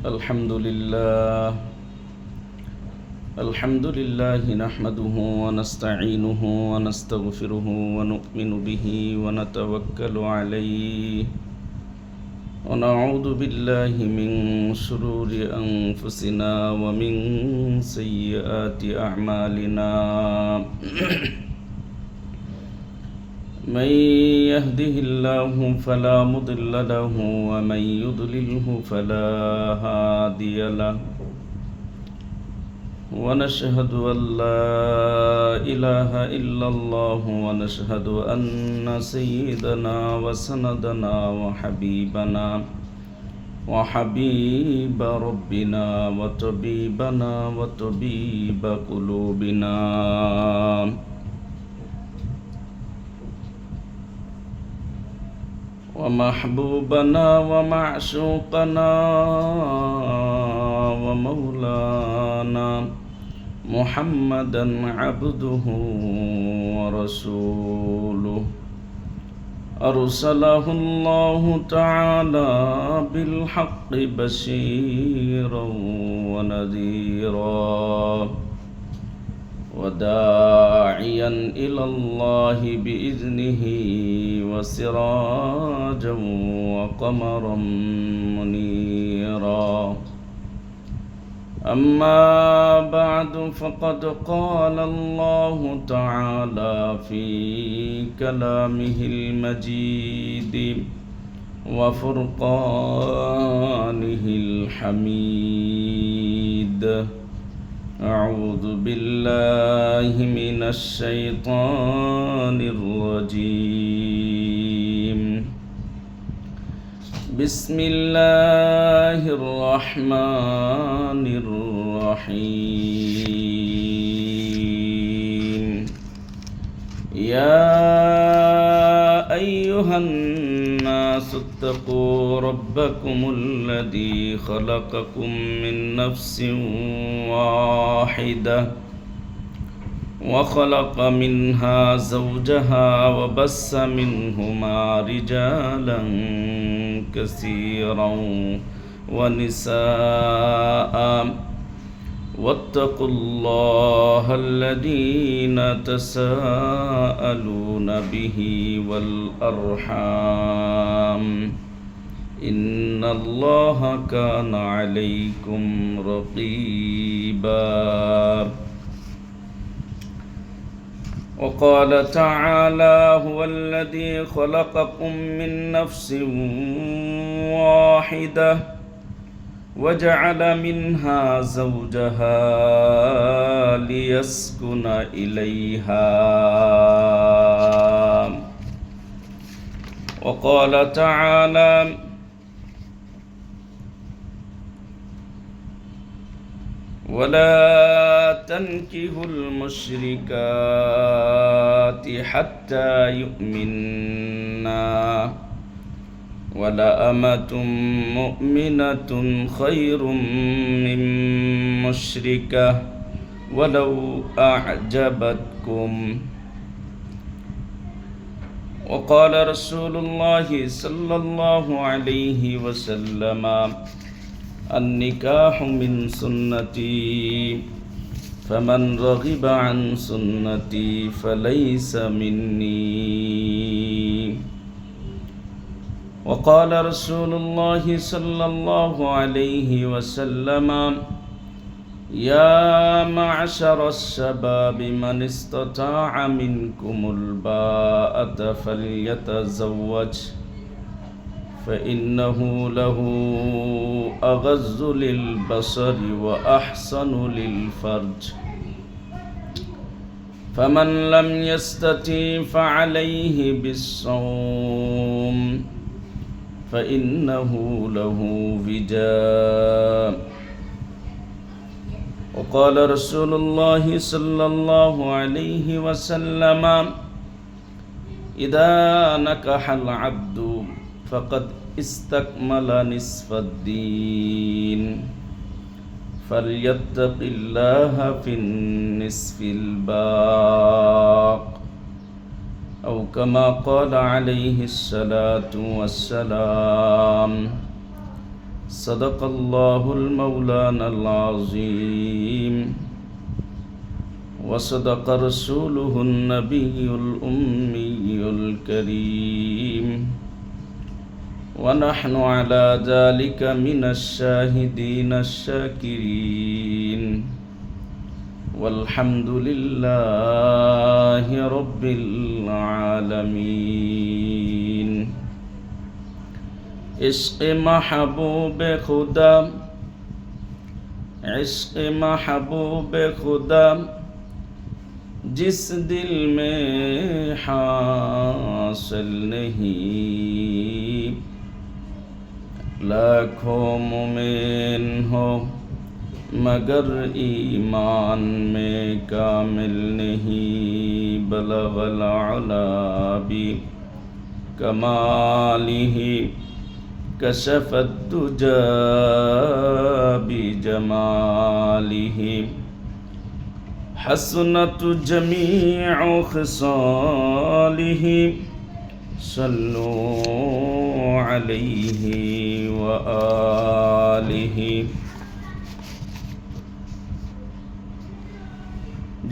الحمد لله نحمده ونستعينه ونستغفره ونؤمن به ونتوكل عليه ونعوذ بالله من شرور أنفسنا ومن سيئات أعمالنا من يهده الله فلا مضل له ومن يضلله فلا هادي له ونشهد أن لا إله إلا الله ونشهد أن سيدنا وسندنا وحبيب ربنا وطبيبنا وطبيب قلوبنا ومحبوبنا ومعشوقنا ومولانا محمدا عبده ورسوله أرسله الله تعالى بالحق بشيرا ونذيرا وداعيا إلى الله بإذنه وسراجا وقمرا منيرا أما بعد فقد قال الله تعالى في كلامه المجيد وفرقانه الحميد أعوذ بالله من الشيطان الرجيم بسم الله الرحمن الرحيم يا أيها الناس اتقوا ربكم الذي خلقكم من نفس واحدة وخلق منها زوجها وبث منهما رجالا كثيرا ونساء واتقوا الله الذين تساءلون به والأرحام إن الله كان عليكم رقيبا وقال تعالى هو الذي خلقكم من نفس واحدة وجعل منها زوجها ليسكن إليها وقال تعالى ولا تنكحوا المشركات حتى يؤمنا ولأمة مؤمنة خير من مشركة ولو أعجبتكم وقال رسول الله صلى الله عليه وسلم النكاح من سنتي فمن رغب عن سنتي فليس مني وقال رسول الله صلى الله عليه وسلم يا معشر الشباب من استطاع منكم الباءة فليتزوج فإنه له أغض للبصر وأحسن للفرج فمن لم يستطع فعليه بالصوم فإنه له وجاء وقال رسول الله صلى الله عليه وسلم إذا نكح العبد فقد استكمل نصف الدين فليتق الله في النصف الباق أو كما قال عليه الصلاة والسلام صدق الله المولانا العظيم وصدق رسوله النبي الأمي الكريم ونحن على ذلك من الشاهدين الشاكرين والحمد لله رب العالمين عشق محبوب خدا عشق محبوب خدا जिस दिल में हासिल नहीं लाखों मोमिन हो मगर ईमान में कामिल नहीं बलगल अला बि कमालिही कशफत दुजा बिजमालिही हसनत जमीउ खिसालिही सल्लु अलैहि व आलिही।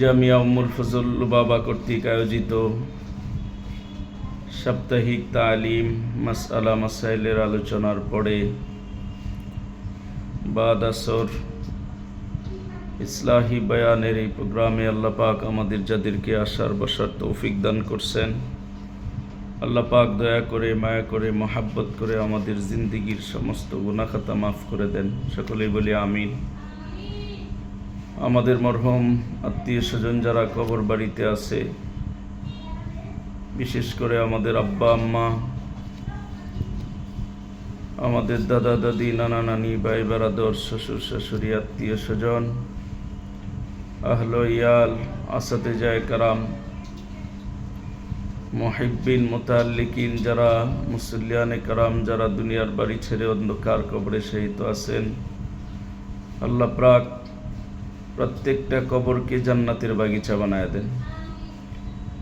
জামিয়া উম্মুল ফজল লুবাবা কর্তৃক আয়োজিত সাপ্তাহিক তালিম মাসআলা মাসাইলের আলোচনার পরে বাদ আসর ইসলাহি বয়ানের এই প্রোগ্রামে আল্লাহ পাক আমাদের যাদেরকে আসার বসার তৌফিক দান করছেন, আল্লাহ পাক দয়া করে মায়া করে মহাব্বত করে আমাদের জিন্দিগির সমস্ত গুনাহ খাতা মাফ করে দেন। সকলেই বলি আমিন। আমাদের মরহুম আত্মীয় স্বজন যারা কবর বাড়িতে আছে, বিশেষ করে আমাদের আব্বা আম্মা, আমাদের দাদা দাদি, নানা নানি, ভাই বারাদর, শ্বশুর শাশুড়ি, আত্মীয় স্বজন, আহলো ইয়াল, আসাতেজায়ে কারাম, মুহিব্বিন মুতাআল্লিকিন, যারা মুসল্লিয়ানে কারাম, যারা দুনিয়ার বাড়ি ছেড়ে অন্ধকার কবরে শহীদ আছেন, আল্লাহ পাক প্রত্যেকটা কবরকে জান্নাতের বাগিচা বানায় দেন।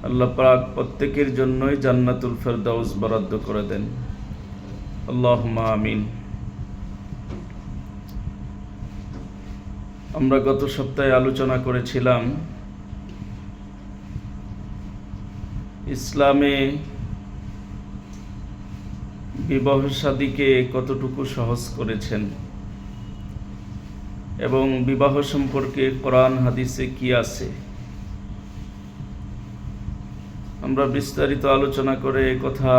আল্লাহ পাক প্রত্যেকের জন্যই জান্নাতুল ফেরদাউস বরাদ্দ করে দেন। আল্লাহুম্মা আমিন। আমরা গত সপ্তাহে আলোচনা করেছিলাম ইসলামে বিবাহ শাদীকে কতটুকু সহজ করেছেন এবং বিবাহ সম্পর্কে কোরআন হাদিসে কি আছে আমরা বিস্তারিত আলোচনা করে কথা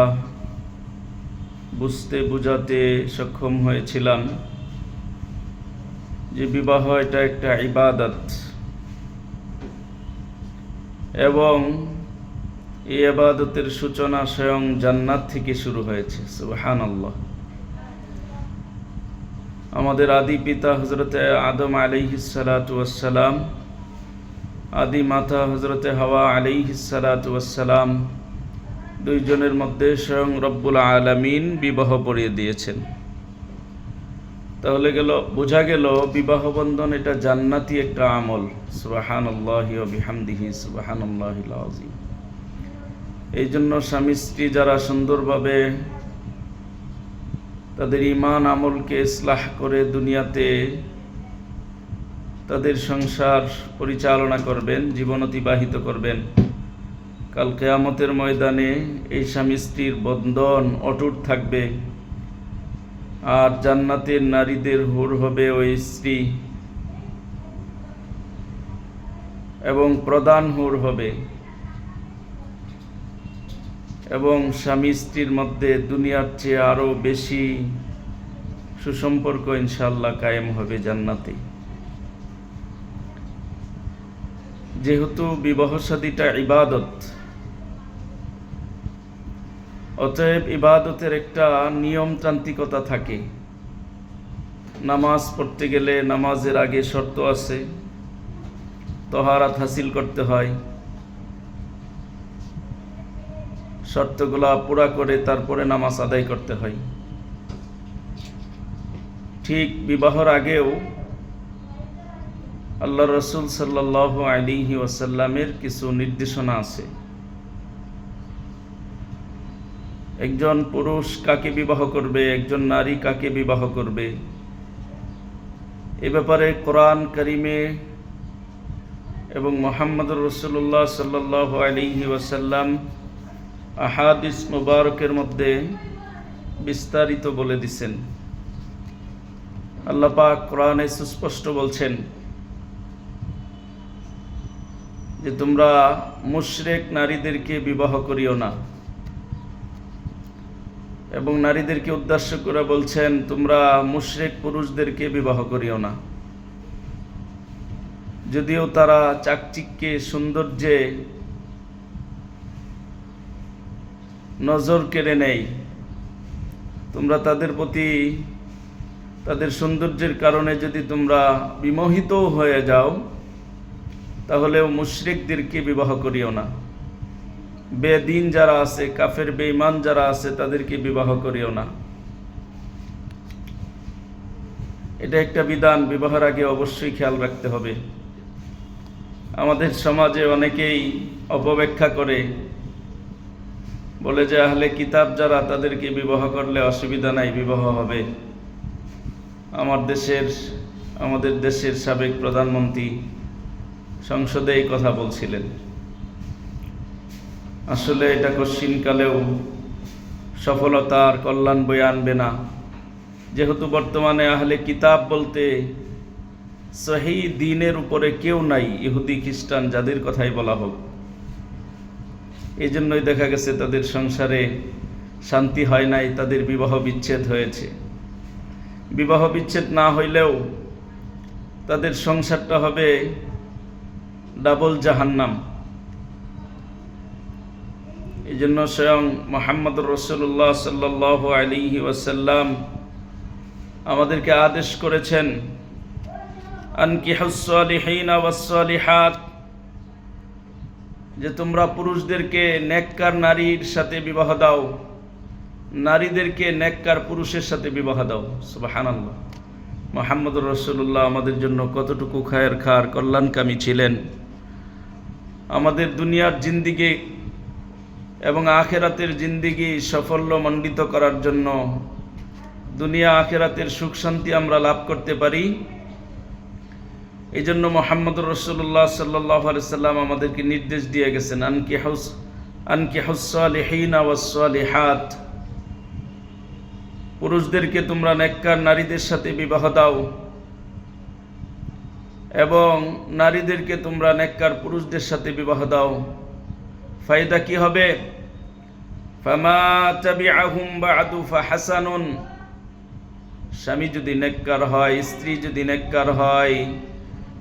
বুঝতে বুঝাতে সক্ষম হয়েছিলাম যে বিবাহ এটা একটা ইবাদত এবং এই ইবাদতের সূচনা স্বয়ং জান্নাত থেকে শুরু হয়েছে। সুবহানাল্লাহ। আমাদের আদি পিতা হযরতে আদম আলাইহিস সালাতু ওয়াস সালাম, আদি মাতা হযরতে হাওয়া আলাইহিস সালাতু ওয়াস সালাম, দুইজনের মধ্যে স্বয়ং রব্বুল আলামিন বিবাহ পড়িয়ে দিয়েছেন। তাহলে বোঝা গেল বিবাহ বন্ধন এটা জান্নাতি একটা আমল। সুবহানাল্লাহি ওয়া বিহামদিহি সুবহানাল্লাহিল আযীম। এই জন্য স্বামী স্ত্রী যারা সুন্দরভাবে তাদের ঈমান আমলকে ইসলাহ করে দুনিয়াতে তাদের সংসার পরিচালনা করবেন, জীবন অতিবাহিত করবেন, কাল কিয়ামতের ময়দানে এই স্বামী স্ত্রীর বন্ধন অটুট থাকবে আর জান্নাতের নারীদের হুর হবে ওই স্ত্রী এবং প্রধান হুর হবে এবং স্বামী স্ত্রীর মধ্যে দুনিয়ার চেয়ে আরো বেশি সুসম্পর্ক ইনশাআল্লাহ কায়েম হবে জান্নাতে। যেহেতু বিবাহ শাদীটা ইবাদত, অতএব ইবাদতের একটা নিয়মতান্ত্রিকতা থাকে। নামাজ পড়তে গেলে নামাজের আগে শর্ত আছে, তহারাত হাসিল করতে হয়, শর্তগুলা পুরা করে তারপরে নামাজ আদায় করতে হয়। ঠিক বিবাহর আগেও আল্লাহ রাসূল সাল্লাল্লাহু আলাইহি ওয়াসাল্লামের কিছু নির্দেশনা আছে। একজন পুরুষ কাকে বিবাহ করবে, একজন নারী কাকে বিবাহ করবে, এ ব্যাপারে কোরআন কারিমে এবং মুহাম্মদুর রাসূলুল্লাহ সাল্লাল্লাহু আলাইহি ওয়াসাল্লাম আহাদিস মুবারকের মধ্যে বিস্তারিত বলে দিয়েছেন। আল্লাহ পাক কোরআনে সুস্পষ্ট বলছেন যে তোমরা মুশরিক নারীদেরকে বিবাহ করিও না, এবং নারীদেরকে উদ্দেশ্য করে বলছেন তোমরা মুশরিক পুরুষদেরকে বিবাহ করিও না, যদিও তারা চাকচিক্যে সৌন্দর্যে নজর কেড়ে নেয়। তোমরা তাদের প্রতি তাদের সৌন্দর্যের কারণে যদি তোমরা বিমোহিত হয়ে যাও, তাহলেও মুশরিকদেরকে বিবাহ করিও না। বেদিন যারা আছে, কাফের বেঈমান যারা আছে, তাদেরকে বিবাহ করিও না। এটা একটা বিধান, বিবাহের আগে অবশ্যই খেয়াল রাখতে হবে। আমাদের সমাজে অনেকেই অপব্যাখ্যা করে, বলে যে আহলে কিতাব যারা, তাদেরকে বিবাহ করলে অসুবিধা নাই, বিবাহ হবে। আমাদের দেশের সাবেক প্রধানমন্ত্রী সংসদে এই কথা বলছিলেন। আসলে এটা কশ্চিনকালেও সফলতা আর কল্যাণ বয়ে আনবে না, যেহেতু বর্তমানে আহলে কিতাব বলতে সহি দ্বীনের উপরে কেউ নাই, ইহুদি খ্রিস্টান যাদের কথাই বলা হোক। এই জন্যই দেখা গেছে তাদের সংসারে শান্তি হয় নাই, তাদের বিবাহ বিচ্ছেদ হয়েছে। বিবাহ বিচ্ছেদ না হইলেও তাদের সংসারটা হবে ডাবল জাহান্নাম। এই জন্য স্বয়ং মুহাম্মদুর রাসূলুল্লাহ সাল্লাল্লাহু আলাইহি ওয়াসাল্লাম আমাদেরকে আদেশ করেছেন, আনকিহুস সালিহিনা ওয়াস সালিহাত, যে তোমরা পুরুষদেরকে নেককার নারীর সাথে বিবাহ দাও, নারীদেরকে নেককার পুরুষের সাথে বিবাহ দাও। সুবহানাল্লাহ। মুহাম্মদুর রাসূলুল্লাহ আমাদের জন্য কতটুকু খায়ের খার কল্যাণকামী ছিলেন। আমাদের দুনিয়ার জিন্দিগি এবং আখেরাতের জিন্দিগি সাফল্যমণ্ডিত করার জন্য, দুনিয়া আখেরাতের সুখ শান্তি আমরা লাভ করতে পারি, এই জন্য মুহাম্মদুর রাসূলুল্লাহ সাল্লাল্লাহু আলাইহি সাল্লাম আমাদেরকে নির্দেশ দিয়ে গেছেন, আনকিহুস সালিহিনা ওয়াস সালিহাত, পুরুষদেরকে তোমরা নেককার নারীদের সাথে বিবাহ দাও, এবং নারীদেরকে তোমরা নেককার পুরুষদের সাথে বিবাহ দাও। ফায়দা কি হবে? ফামা তাবিআহুম বা'দু ফাহাসানুন, স্বামী যদি নেককার হয়, স্ত্রী যদি নেককার হয়,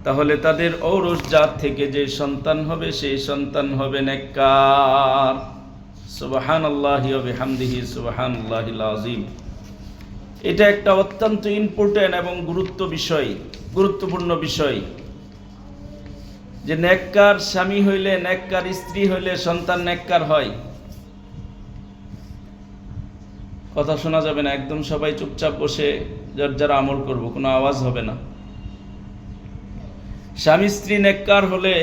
তাহলে তাদের ঔরস জাত থেকে যে সন্তান হবে, সেই সন্তান হবে নেককার। সুবহানাল্লাহি ওয়া বিহামদিহি সুবহানাল্লাহিল আযীম। এটা একটা অত্যন্ত ইম্পর্টেন্ট এবং গুরুত্বপূর্ণ বিষয়, যে নেককার স্বামী হইলে, নেককার স্ত্রী হইলে সন্তান নেককার হয়। কথা শোনা যাবে না, একদম সবাই চুপচাপ বসে যারা আমল করব, কোনো আওয়াজ হবে না। স্বামী স্ত্রী নেককার হলে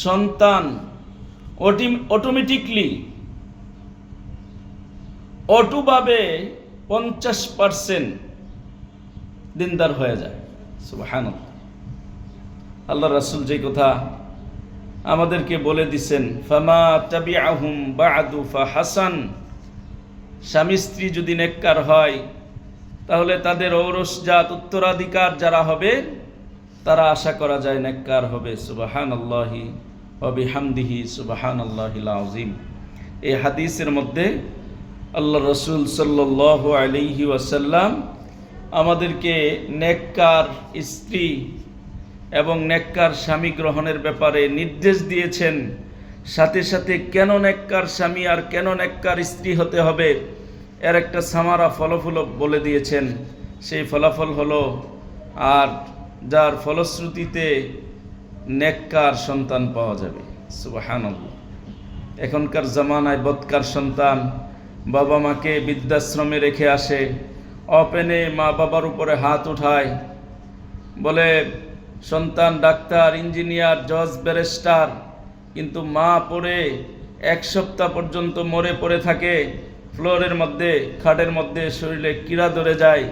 সন্তান অটোমেটিকলি অটোভাবে 50% দিনদার হয়ে যায়। সুবহানাল্লাহ। আল্লাহ রাসূল যে কথা আমাদেরকে বলে দিছেন, ফামা তাবিআহুম বা'দু ফাহাসান, স্বামী স্ত্রী যদি নেককার হয়, তাহলে তাদের ঔরসজাত উত্তরাধিকার যারা হবে, তারা আশা করা যায় নেককার হবে। সুবহানাল্লাহি ওয়া বিহামদিহি সুবহানাল্লাহিল আযীম। এই হাদিসের মধ্যে আল্লাহ রাসূল সাল্লাল্লাহু আলাইহি ওয়াসাল্লাম আমাদেরকে নেককার স্ত্রী এবং নেককার স্বামী গ্রহণের ব্যাপারে নির্দেশ দিয়েছেন। সাথে সাথে কেন নেককার স্বামী আর কেন নেককার স্ত্রী হতে হবে, এর একটা সামারা ফলাফল বলে দিয়েছেন। সেই ফলাফল হলো, আর যার ফলশ্রুতিতে নেককার সন্তান পাওয়া যাবে। সুবহানাল্লাহ। এখনকার জামানায় বদকার সন্তান বাবা মাকে বৃদ্ধাশ্রমে রেখে আসে, অপেনে মা বাবার উপরে হাত উঠায়, বলে সন্তান ডাক্তার, ইঞ্জিনিয়ার, জজ, ব্যারিস্টার, কিন্তু মা পড়ে 1 সপ্তাহ পর্যন্ত মরে পড়ে থাকে ফ্লোরের মধ্যে, খাটের মধ্যে, শরীরে কীড়া ধরে যায়।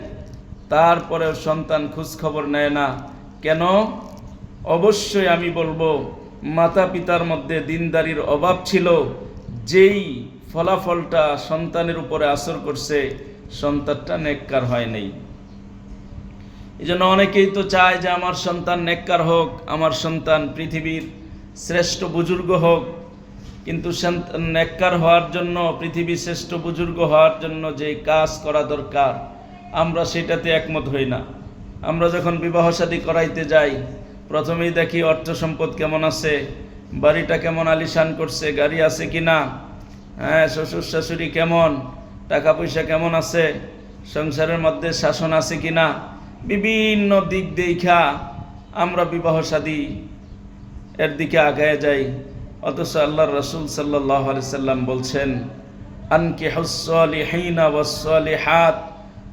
তারপরেও সন্তান খোঁজ খবর নেয় না কেন? অবশ্যই আমি বলবো মাতা পিতার মধ্যে দিনদারির অভাব ছিল, যেই ফলাফলটা সন্তানের উপরে আসর করছে, সন্তানটা নেককার হয় নাই। এই জন্য অনেকেই তো চায় যে আমার সন্তান নেককার হোক, আমার সন্তান পৃথিবীর শ্রেষ্ঠ বুজুর্গ হোক। কিন্তু সন্তান নেককার হওয়ার জন্য, পৃথিবীর শ্রেষ্ঠ বুজুর্গ হওয়ার জন্য যে কাজ করা দরকার, আমরা সেটাতে একমত হই না। আমরা যখন বিবাহ শাদী করাইতে যাই, প্রথমেই দেখি অর্থ সম্পদ কেমন আছে, বাড়িটা কেমন আলিশান করছে, গাড়ি আছে কিনা, হ্যাঁ, শ্বশুর শাশুড়ি কেমন, টাকা পয়সা কেমন আছে, সংসারের মধ্যে শাসন আছে কিনা, বিভিন্ন দিক দেখা আমরা বিবাহ শাদী এর দিকে আগায় যাই। অথচ আল্লাহর রাসূল সাল্লাল্লাহু আলাইহি সাল্লাম বলছেন, আনকিহুস সালিহিনা ওয়াস সালিহাত,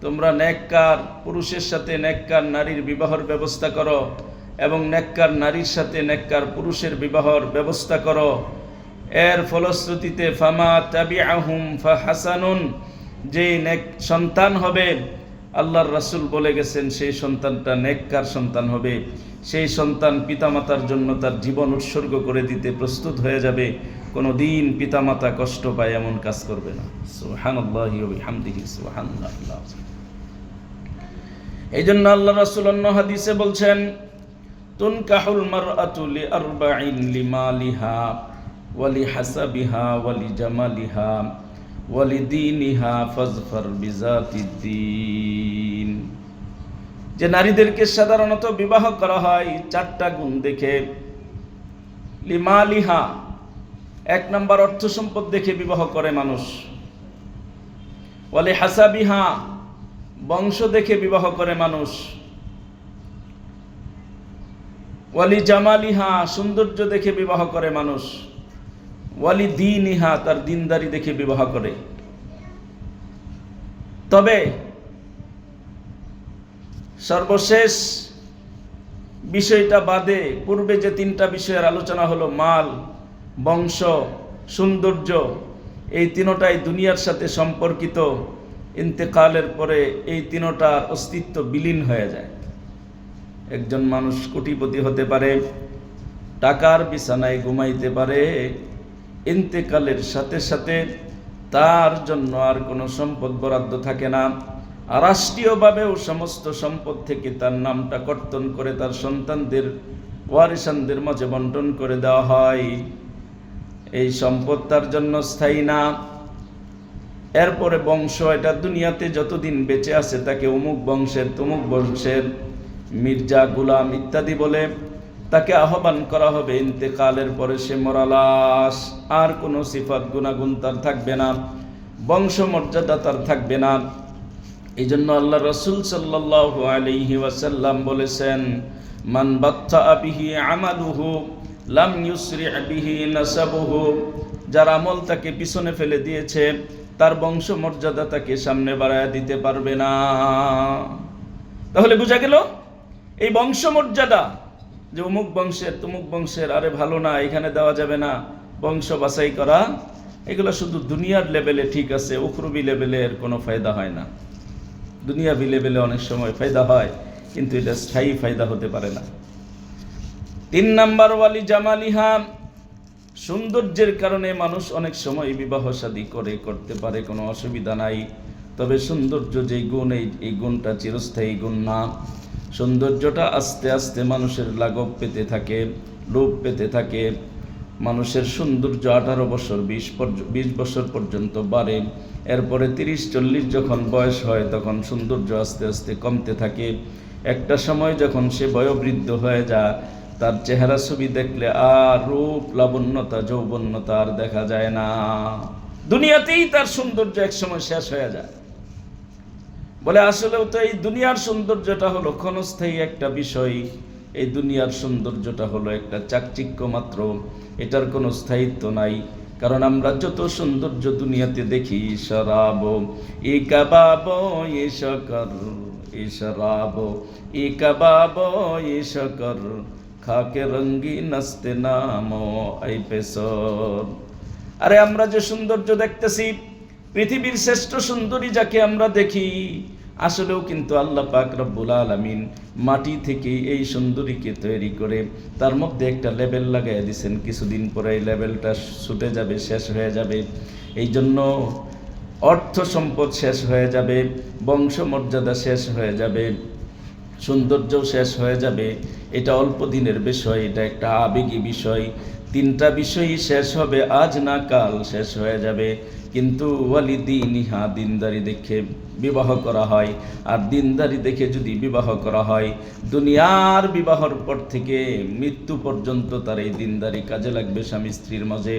তোমরা নেককার পুরুষের সাথে নেককার নারীর বিবাহের ব্যবস্থা করো, এবং নেককার নারীর সাথে নেককার পুরুষের বিবাহের ব্যবস্থা করো। এর ফলশ্রুতিতে ফামা তাবিআহুম ফাহাসানুন, যে নেক সন্তান হবে, আল্লাহর রাসূল বলে গেছেন সেই সন্তানটা নেককার সন্তান হবে। সেই সন্তান পিতামাতার জন্য তার জীবন উৎসর্গ করে দিতে প্রস্তুত হয়ে যাবে। কোনো দিন পিতামাতা কষ্ট পায় এমন কাজ করবে না। সুবহানাল্লাহি ওয়া বিহামদিহি, সুবহানাল্লাহ। এই জন্য আল্লাহ রাসূল অন্য হাদিসে বলছেন, তুনকাহুল মারআতু লিআরবাইন, লিমালিহা ওয়া লিহাসাবিহা ওয়া লিজামালিহা ওয়া লিদীনিহা ফাজফার বিযাতিদ্দীন। যে নারীদেরকে সাধারণত বিবাহ করা হয় 4টা গুণ দেখে। লিমালিহা, 1 নম্বর অর্থ সম্পদ দেখে বিবাহ করে মানুষ। ওয়া লিহাসাবিহা, বংশ দেখে বিবাহ করে মানুষ। ওয়া লিজামালিহা, সৌন্দর্য দেখে বিবাহ করে মানুষ। ওয়া লিদীনিহা, তার দিনদারি দেখে বিবাহ করে। তবে সর্বশেষ বিষয়টা বাদে পূর্বে যে 3টা বিষয়ের আলোচনা হলো, মাল, বংশ, সৌন্দর্য, এই 3টাই দুনিয়ার সাথে সম্পর্কিত। ইন্তেকালের পরে এই 3টার অস্তিত্ব বিলীন হয়ে যায়। একজন মানুষ কোটিপতি হতে পারে, টাকার বিছানায় ঘুমাইতে পারে, ইন্তেকালের সাথে সাথে তার জন্য আর কোনো সম্পদ বরাদ্দ থাকে না। আর রাষ্ট্রীয়ভাবেও সমস্ত সম্পদ থেকে তার নামটা কর্তন করে তার সন্তানদের, ওয়ারিসানদের মাঝে বন্টন করে দেওয়া হয়। এই সম্পদ তার জন্য স্থায়ী না। এরপরে বংশ, এটা দুনিয়াতে যতদিন বেঁচে আছে তাকে অমুক বংশের, তমুক বংশের মির্জা, গুলাম ইত্যাদি বলে তাকে আহ্বান করা হবে। ইন্তেকালের পরে সে মরালাস, আর কোনো সিফাত গুণাগুণ তার থাকবে না, বংশ মর্যাদা তার থাকবে না। এই জন্য আল্লাহ রাসূল সাল্লাল্লাহু আলাইহি ওয়াসাল্লাম বলেছেন, মান বাত্তা বিহি আমালুহু লাম ইউসরি বিহি নাসাবুহু, যার আমল তাকে পিছনে ফেলে দিয়েছে, তার বংশ মর্যাদা তাকে সামনে বাড়ায় দিতে পারবে না। তাহলে বোঝা গেল এই বংশ মর্যাদা, যে অমুক বংশের, তমুক বংশের, আরে ভালো না, এখানে দেওয়া যাবে না, বংশ বাছাই করা, এগুলো শুধু দুনিয়ার লেভেলে ঠিক আছে, উখরবি লেভেলে এর কোনো ফায়দা হয় না। দুনিয়াবি লেভেলে অনেক সময় ফায়দা হয়, কিন্তু এটা স্থায়ী ফায়দা হতে পারে না। 3 নাম্বার, ওয়ালি জামালিহা, সৌন্দর্যের কারণে মানুষ অনেক সময় বিবাহ শাদী করতে পারে, কোনো অসুবিধা নাই। তবে সৌন্দর্য যেই গুণ, এই গুণটা চিরস্থায়ী গুণ না। সৌন্দর্যটা আস্তে আস্তে মানুষের লাগব পেতে থাকে, লোভ পেতে থাকে। মানুষের সৌন্দর্য 18 বছর 20 বছর পর্যন্ত বাড়ে। এরপরে 30-40 যখন বয়স হয় তখন সৌন্দর্য আস্তে আস্তে কমতে থাকে। একটা সময় যখন সে বয়োবৃদ্ধ হয়ে যায়, তার চেহারা ছবি দেখলে আর রূপ, লাবণ্যতা, যৌবন্যতা আর দেখা যায় না। দুনিয়াতেই তার সৌন্দর্য একসময় শেষ হয়ে যায়। বলে আসলেও তো এই দুনিয়ার সৌন্দর্যটা হলো ক্ষণস্থায়ী একটা বিষয়। এই দুনিয়ার সৌন্দর্যটা হলো একটা চাকচিক্য মাত্র, এটার কোনো স্থায়িত্ব নাই। কারণ আমরা যত সৌন্দর্য দুনিয়াতে দেখি, শরাব ই কাবাব ই শকর, ই শরাব ই কাবাব ই শকর, খাকে রঙ্গি নাস্তে নামো আই পেসর। আরে আমরা যে সৌন্দর্য দেখতেছি, পৃথিবীর শ্রেষ্ঠ সুন্দরী যাকে আমরা দেখি, আসলেও কিন্তু আল্লাহ পাক রব্বুল আলামিন মাটি থেকে এই সুন্দরীকে তৈরি করে তার মধ্যে একটা লেবেল লাগাই দিয়েছেন। কিছুদিন পরে এই লেবেলটা ছুটে যাবে, শেষ হয়ে যাবে। এই জন্য অর্থ সম্পদ শেষ হয়ে যাবে, বংশমর্যাদা শেষ হয়ে যাবে, সৌন্দর্যও শেষ হয়ে যাবে। এটা অল্প দিনের বিষয়, এটা একটা আবেগী বিষয়। তিনটা বিষয়ই শেষ হবে, আজ না কাল শেষ হয়ে যাবে। কিন্তু ওয়ালিদিনিহা, দিনদারি দেখে বিবাহ করা হয়। আর দিনদারি দেখে যদি বিবাহ করা হয়, দুনিয়ার বিবাহর পর থেকে মৃত্যু পর্যন্ত তার এই দিনদারি কাজে লাগবে স্বামী স্ত্রীর মাঝে।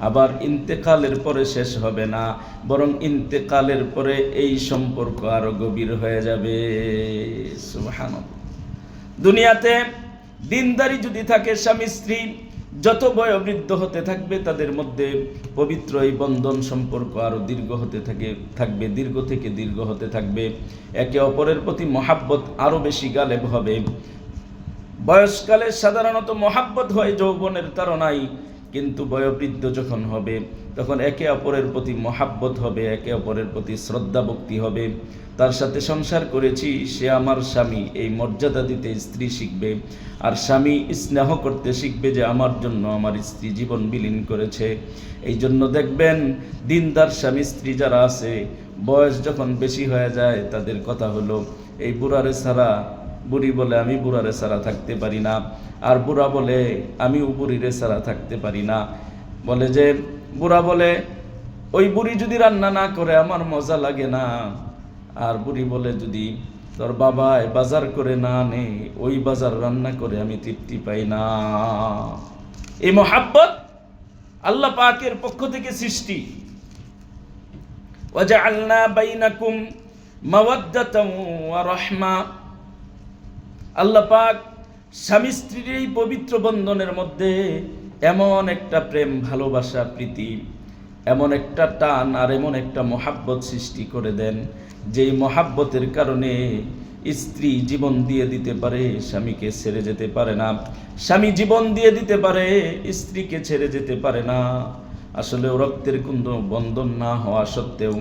আবার ইন্তেকালের পরে শেষ হবে না, বরং ইন্তেকালের পরে এই সম্পর্ক আরো গভীর হয়ে যাবে। সুবহানাল্লাহ। দুনিয়াতে দিনদারি যদি থাকে, স্বামী স্ত্রী যত বয়োবৃদ্ধ হতে থাকবে তাদের মধ্যে পবিত্র এই বন্ধন সম্পর্ক আরো দীর্ঘ হতে থাকবে, দীর্ঘ থেকে দীর্ঘ হতে থাকবে। একে অপরের প্রতি মহাব্বত আরো বেশি গালেব হবে। বয়সকালে সাধারণত মহাব্বত হয় যৌবনের তাড়নায়, কিন্তু বয়োবৃদ্ধ যখন হবে তখন একে অপরের প্রতি মহাব্বত হবে, একে অপরের প্রতি শ্রদ্ধা ভক্তি হবে। তার সাথে সংসার করেছি, সে আমার স্বামী, এই মর্যাদা দিতে স্ত্রী শিখবে। আর স্বামী স্নেহ করতে শিখবে যে আমার জন্য আমার স্ত্রী জীবন বিলীন করেছে। এই জন্য দেখবেন দিনদার স্বামী স্ত্রী যারা আছে, বয়স যখন বেশি হয়ে যায় তাদের কথা হলো, এই বুড়ারে ছাড়া, বুড়ি বলে আমি বুড়ারে ছাড়া থাকতে পারি না, আর বুড়া বলে আমিও বুড়িরে ছাড়া থাকতে পারি না। বলে যে বুড়া বলে ওই বুড়ি যদি রান্না না করে আমার মজা লাগে না, আর বুড়ি বলে যদি তোর বাবায় বাজার করে না আনে, ওই বাজার রান্না করে আমি তৃপ্তি পাই না। এই মহাব্বত আল্লাহ পাকের পক্ষ থেকে সৃষ্টি। ওয়াজআলনা বাইনাকুম মাওয়াদ্দাতাও ওয়া রাহমা। আল্লাহ পাক স্বামী স্ত্রীর এই পবিত্র বন্ধনের মধ্যে এমন একটা প্রেম, ভালোবাসা, প্রীতি, এমন একটা টান আর এমন একটা মহাব্বত সৃষ্টি করে দেন, যেই মহাব্বতের কারণে স্ত্রী জীবন দিয়ে দিতে পারে, স্বামীকে ছেড়ে যেতে পারে না। স্বামী জীবন দিয়ে দিতে পারে, স্ত্রীকে ছেড়ে যেতে পারে না। আসলে রক্তের কোনো বন্ধন না হওয়া সত্ত্বেও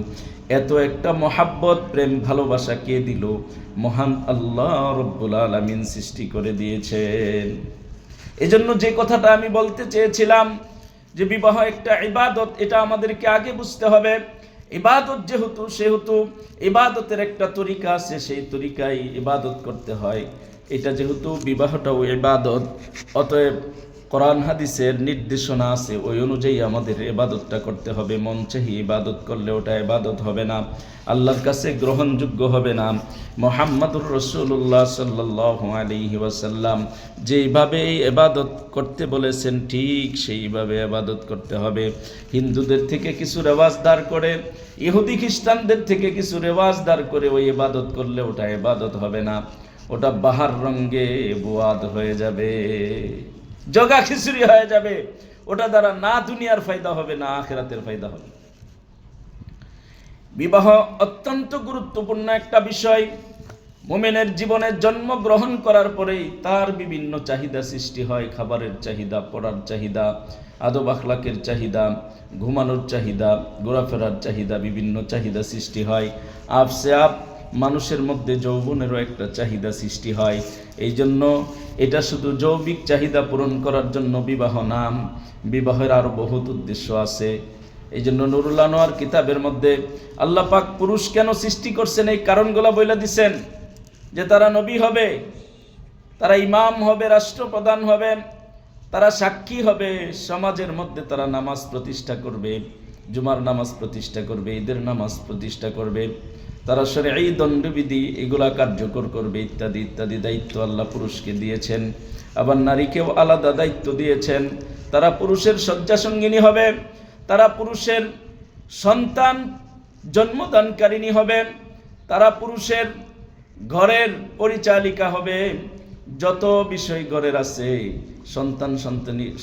এত একটা মহাব্বত, প্রেম, ভালোবাসা কে দিল? মহান আল্লাহ রব্বুল আলামিন সৃষ্টি করে দিয়েছেন। এজন্য যে কথাটা আমি বলতে চেয়েছিলাম যে বিবাহ একটা ইবাদত, এটা আমাদেরকে আগে বুঝতে হবে। ইবাদত যেহেতু, সেহেতু ইবাদতের একটা তরিকা আছে, সেই তরিকায় ইবাদত করতে হয়। এটা যেহেতু বিবাহটাও ইবাদত, অতএব কোরআন হাদিসের নির্দেশনা আছে, ওই অনুযায়ী আমাদের ইবাদতটা করতে হবে। মন চাহি ইবাদত করলে ওটা ইবাদত হবে না, আল্লাহর কাছে গ্রহণযোগ্য হবে না। মুহাম্মাদুর রাসূলুল্লাহ সাল্লাল্লাহু আলাইহি ওয়াসাল্লাম যেইভাবে এই ইবাদত করতে বলেছেন, ঠিক সেইভাবে ইবাদত করতে হবে। হিন্দুদের থেকে কিছু রেওয়াজ দাঁড় করে, ইহুদি খ্রিস্টানদের থেকে কিছু রেওয়াজ দাঁড় করে ওই ইবাদত করলে ওটা ইবাদত হবে না, ওটা বাহার রঙ্গে বুয়াদ হয়ে যাবে, জগা খিচুড়ি হয়ে যাবে। ওটা দ্বারা না দুনিয়ার ফায়দা হবে, না আখিরাতের ফায়দা হবে। বিবাহ অত্যন্ত গুরুত্বপূর্ণ একটা বিষয়। মুমিনের জীবনে জন্মগ্রহণ করার পরেই তার বিভিন্ন চাহিদা সৃষ্টি হয়। খাবারের চাহিদা, পড়ার চাহিদা, আদব আখলাকের চাহিদা, ঘুমানোর চাহিদা, ঘোরাফেরার চাহিদা, বিভিন্ন চাহিদা সৃষ্টি হয়। আপসে আপ মানুষের মধ্যে যৌবনেরও একটা চাহিদা সৃষ্টি হয়। এই জন্য এটা শুধু যৌবিক চাহিদা পূরণ করার জন্য বিবাহ নাম, বিবাহের আরো বহুত উদ্দেশ্য আছে। এই জন্য নুরুল আনোয়ার কিতাবের মধ্যে আল্লাহ পাক পুরুষ কেন সৃষ্টি করছেন এই কারণগুলো বলে দিছেন, যে তারা নবী হবে, তারা ইমাম হবে, রাষ্ট্রপ্রধান হবে, তারা সাক্ষী হবে, সমাজের মধ্যে তারা নামাজ প্রতিষ্ঠা করবে, জুমার নামাজ প্রতিষ্ঠা করবে, ঈদের নামাজ প্রতিষ্ঠা করবে, তারা শরঈ দণ্ডবিধি এগুলা কার্যকর করবে, ইত্যাদি ইত্যাদি দায়িত্ব আল্লাহ পুরুষকে দিয়েছেন। আবার নারীকেও আলাদা দায়িত্ব দিয়েছেন। তারা পুরুষের শয্যাসঙ্গিনী হবে, তারা পুরুষের সন্তান জন্মদানকারিণী হবে, তারা পুরুষের ঘরের পরিচালিকা হবে। যত বিষয় ঘরের আছে,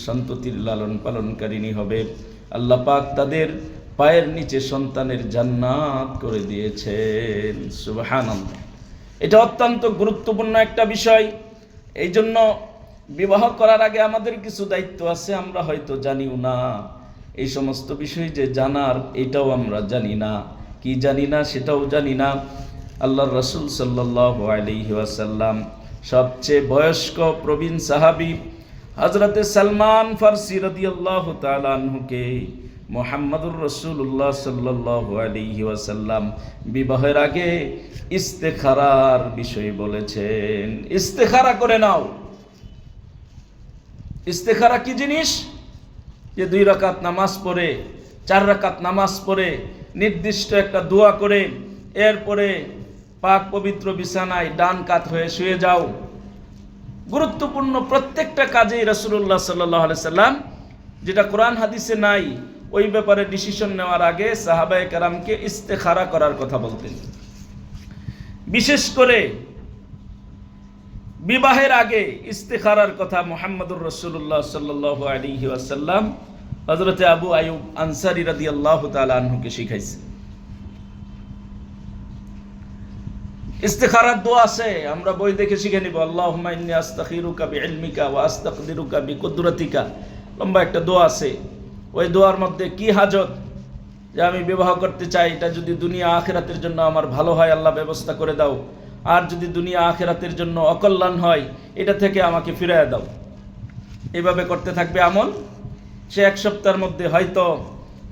সন্ততির লালন পালনকারিণী হবে। আল্লাহ পাক তাদের পায়ের নিচে সন্তানের জান্নাত করে দিয়েছেন। সুবহানাল্লাহ। এটা অত্যন্ত গুরুত্বপূর্ণ একটা বিষয়। এই জন্য বিবাহ করার আগে আমাদের কিছু দায়িত্ব আছে, আমরা হয়তো জানিও না। এই সমস্ত বিষয় যে জানার, এটাও আমরা জানি না। কি জানি না সেটাও জানি না। আল্লাহর রাসূল সাল্লাল্লাহু আলাইহি ওয়াসাল্লাম সবচেয়ে বয়স্ক প্রবীণ সাহাবী হযরতে সালমান ফারসি রাদিয়াল্লাহু তাআলা আনহুকে মুহাম্মদুর রাসূলুল্লাহ সাল্লাল্লাহু আলাইহি ওয়াসাল্লাম বিবাহের আগে ইস্তেখারার বিষয় বলেছেন। ইস্তেখারা করে নাও। ইস্তেখারা কি জিনিস? যে 2 রাকাত নামাজ পড়ে 4 রাকাত নামাজ পড়ে নির্দিষ্ট একটা দোয়া করে এরপরে পাক পবিত্র বিছানায় ডান কাত হয়ে শুয়ে যাও। গুরুত্বপূর্ণ প্রত্যেকটা কাজেই রাসূলুল্লাহ সাল্লাল্লাহু আলাইহি সাল্লাম যেটা কোরআন হাদিসে নাই ওই ব্যাপারে ডিসিশন নেওয়ার আগে সাহাবায়ে কেরামকে ইস্তেখারা করার কথা বলতেন। বিশেষ করে বিবাহের আগে ইস্তেখারার কথা মুহাম্মদুর রাসূলুল্লাহ সাল্লাল্লাহু আলাইহি ওয়াসাল্লাম হযরতে আবু আইয়ুব আনসারী রাদিয়াল্লাহু তাআলা আনহুকে শিখাইছে। ইস্তেখারার দোয়া আছে, আমরা বই দেখে শিখে নিব। আল্লাহুম্মা ইন্নী আস্তাখিরুকা বিইলমিকা ওয়া আস্তাকদিরুকা বিকুদরাতিকা, লম্বা একটা দোয়া আছে। ওই দোয়ার মধ্যে কি হাজত যে আমি বিবাহ করতে চাই, এটা যদি দুনিয়া আখিরাতের জন্য আমার ভালো হয় আল্লাহ ব্যবস্থা করে দাও, আর যদি দুনিয়া আখিরাতের জন্য অকল্যাণ হয় এটা থেকে আমাকে ফিরিয়ে দাও। এভাবে করতে থাকবে আমল। সে 1 সপ্তাহের মধ্যে হয়তো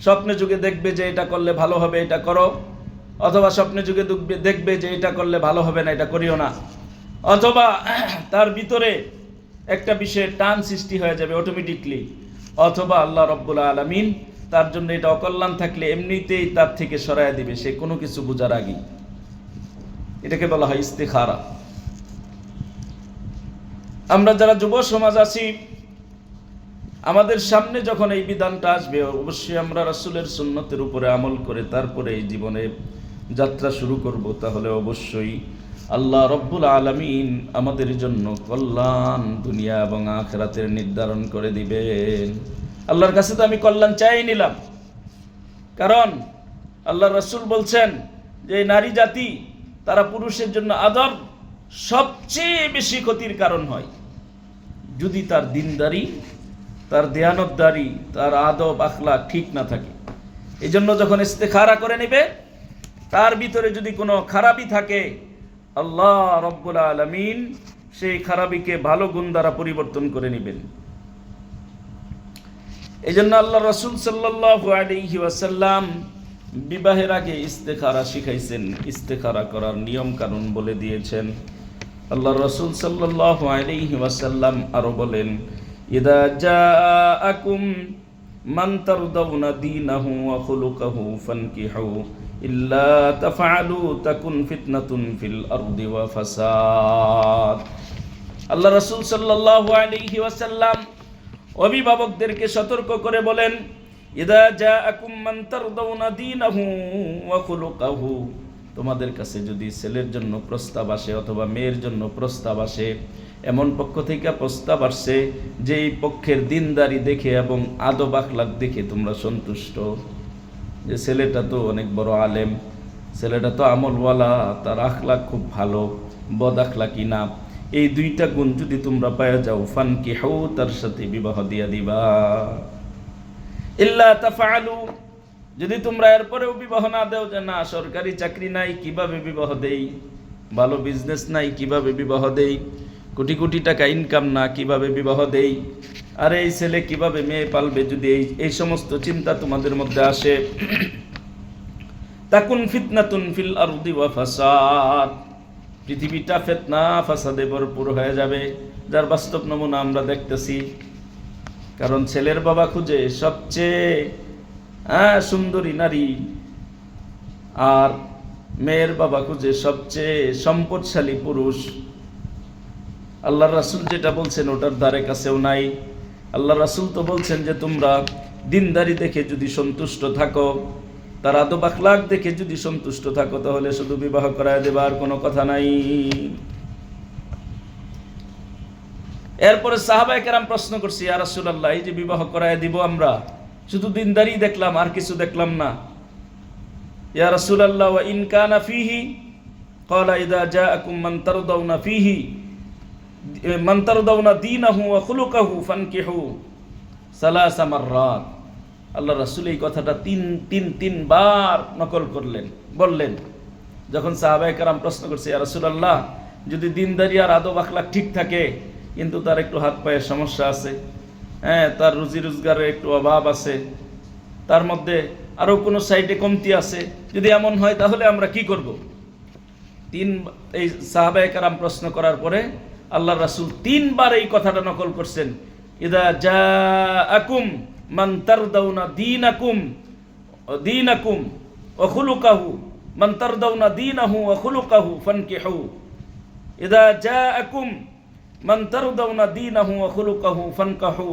স্বপ্নে যুগে দেখবে যে এটা করলে ভালো হবে, এটা করো, অথবা স্বপ্নে যুগে দেখবে যে এটা করলে ভালো হবে না, এটা করিও না, অথবা তার ভিতরে একটা বিষয়ে টান সৃষ্টি হয়ে যাবে অটোমেটিকলি, অথবা আল্লাহ রাব্বুল আলামিন তার জন্য এটা অকল্যাণ থাকলে এমনিতেই তার থেকে সরায় দিবে সে কোনো কিছু বোঝার আগেই। এটাকে বলা হয় ইস্তেখারা। আমরা যারা যুব সমাজ আছি আমাদের সামনে যখন এই বিধানটা আসবে অবশ্যই আমরা রাসূলের সুন্নতের উপরে আমল করে তারপরে এই জীবনে যাত্রা শুরু করব, তাহলে অবশ্যই আল্লাহ রাব্বুল আলামিন আমাদের জন্য কল্যাণ দুনিয়া এবং আখিরাতের নির্ধারণ করে দিবেন। আল্লাহর কাছে তো আমি কল্যাণ চাই নিলাম, কারণ আল্লাহর রাসূল বলছেন যে নারী জাতি তারা পুরুষের জন্য আদব সবচেয়ে বেশি ক্ষতির কারণ হয় যদি তার দিনদারি, তার দেয়ানতদারি, তার আদব আখলাক ঠিক না থাকে। এই জন্য যখন ইস্তেখারা করে নেবে তার ভিতরে যদি কোনো খারাপি থাকে আল্লাহ রাব্বুল আলামিন সেই খারাপিকে ভালো গুণ দ্বারা পরিবর্তন করে নেবেন। এই জন্য আল্লাহ রাসূল সাল্লাল্লাহু আলাইহি ওয়াসাল্লাম বিবাহের আগে ইস্তেখারা শিখাইছেন, ইস্তেখারা করার নিয়ম কানুন বলে দিয়েছেন। আল্লাহ রাসূল সাল্লাল্লাহু আলাইহি ওয়াসাল্লাম আরো বলেন, ইদা জাআকুম মান তারদাউনা দীনাহু ওয়া খুলুকাহু ফানকিহু ইল্লা তাফআলু তাকুন ফিতনাতুন ফিল আরদি ওয়া ফাসাদ। আল্লাহ রাসূল সাল্লাল্লাহু আলাইহি ওয়াসাল্লাম অভিভাবকদেরকে সতর্ক করে বলেন, ইদা জাআকুম মান তারদাউনা দীনাহু ওয়া খুলুকাহু, তোমাদের কাছে যদি ছেলের জন্য প্রস্তাব আসে অথবা মেয়ের জন্য প্রস্তাব আসে, এমন পক্ষ থেকে প্রস্তাব আসছে যেই পক্ষের দিনদারি দেখে এবং আদব আখলাক দেখে তোমরা সন্তুষ্ট, যে ছেলেটা তো অনেক বড় আলেম, ছেলেটা তো আমলওয়ালা, তার আখলাক খুব ভালো, বদ আখলাকি না, এই 2টা গুণ যদি তোমরা পাওয়া যাও ফানকিহু, তার সাথে বিবাহ দিয়া দিবা। ইল্লা তাফআলু, যদি তোমরা এরপরেও বিবাহ না দাও, যে না সরকারি চাকরি নাই কিভাবে বিবাহ দেই, ভালো বিজনেস নাই কিভাবে বিবাহ দেই, কোটি কোটি টাকা ইনকাম না কিভাবে বিবাহ দেই, আর এই ছেলে কিভাবে মেয়ে পালবে, যদি এই সমস্ত চিন্তা তোমাদের মধ্যে আসে, তাকুন ফিতনাতুন ফিল আরদি ওয়া ফাসাদ, পৃথিবীটা ফিতনা ফাসাদে ভরপুর হয়ে যাবে, যার বাস্তব নমুনা আমরা দেখতেছি। কারণ ছেলের বাবা খুঁজে সবচেয়ে সুন্দরী নারী, আর মেয়ের বাবা খুঁজে সবচেয়ে সম্পদশালী পুরুষ। আল্লাহ রাসূল যেটা বলছেন ওটার ধারে কাছেও নাই। আল্লাহ রাসূল তো বলছেন যে তোমরা দিনদারি দেখে যদি সন্তুষ্ট থাকো, তার আদব আখলাক দেখে যদি সন্তুষ্ট থাকো, তাহলে শুধু বিবাহ করায় দেবার কোনো কথা নাই। এরপরে সাহাবায়ে কেরাম প্রশ্ন করছে, ইয়া রাসূলুল্লাহ, এই যে বিবাহ করায় দিব আমরা, শুধু দিনদারি দেখলাম আর কিছু দেখলাম না। ইয়া রাসূলুল্লাহ, ওয়া ইন কানা ফীহি, ক্বালা ইযা জাআকুম মান তারদাউনা দীনাহু ওয়া খুলুকাহু ফানকিহু সালাসা মাররাত। আল্লাহ রাসূল এই কথাটা তিন বার নকল করলেন, বললেন যখন সাহাবায়ে কেরাম প্রশ্ন করছে, ইয়া রাসূলুল্লাহ, যদি দিনদারি আর আদব আখলাক ঠিক থাকে, কিন্তু তার একটু হাত পায়ের সমস্যা আছে, তার রুজি রোজগারের একটু অভাব আছে, তার মধ্যে আরও কোনো সাইডে কমতি আছে, যদি এমন হয় তাহলে আমরা কি করব? এই সাহাবায়ে কেরাম প্রশ্ন করার পরে আল্লাহর রাসূল 3 বার এই কথাটা নকল করছেন, ইদা জাআকুম মান তারদাউনা দীনাকুম ওয়া খুলুকাহু মান তারদাউনা দীনাহু ওয়া খুলুকাহু ফানকিহু। ইদা জাআকুম মান তারদাউনা দীনাহু ওয়া খুলুকাহু ফানকিহু।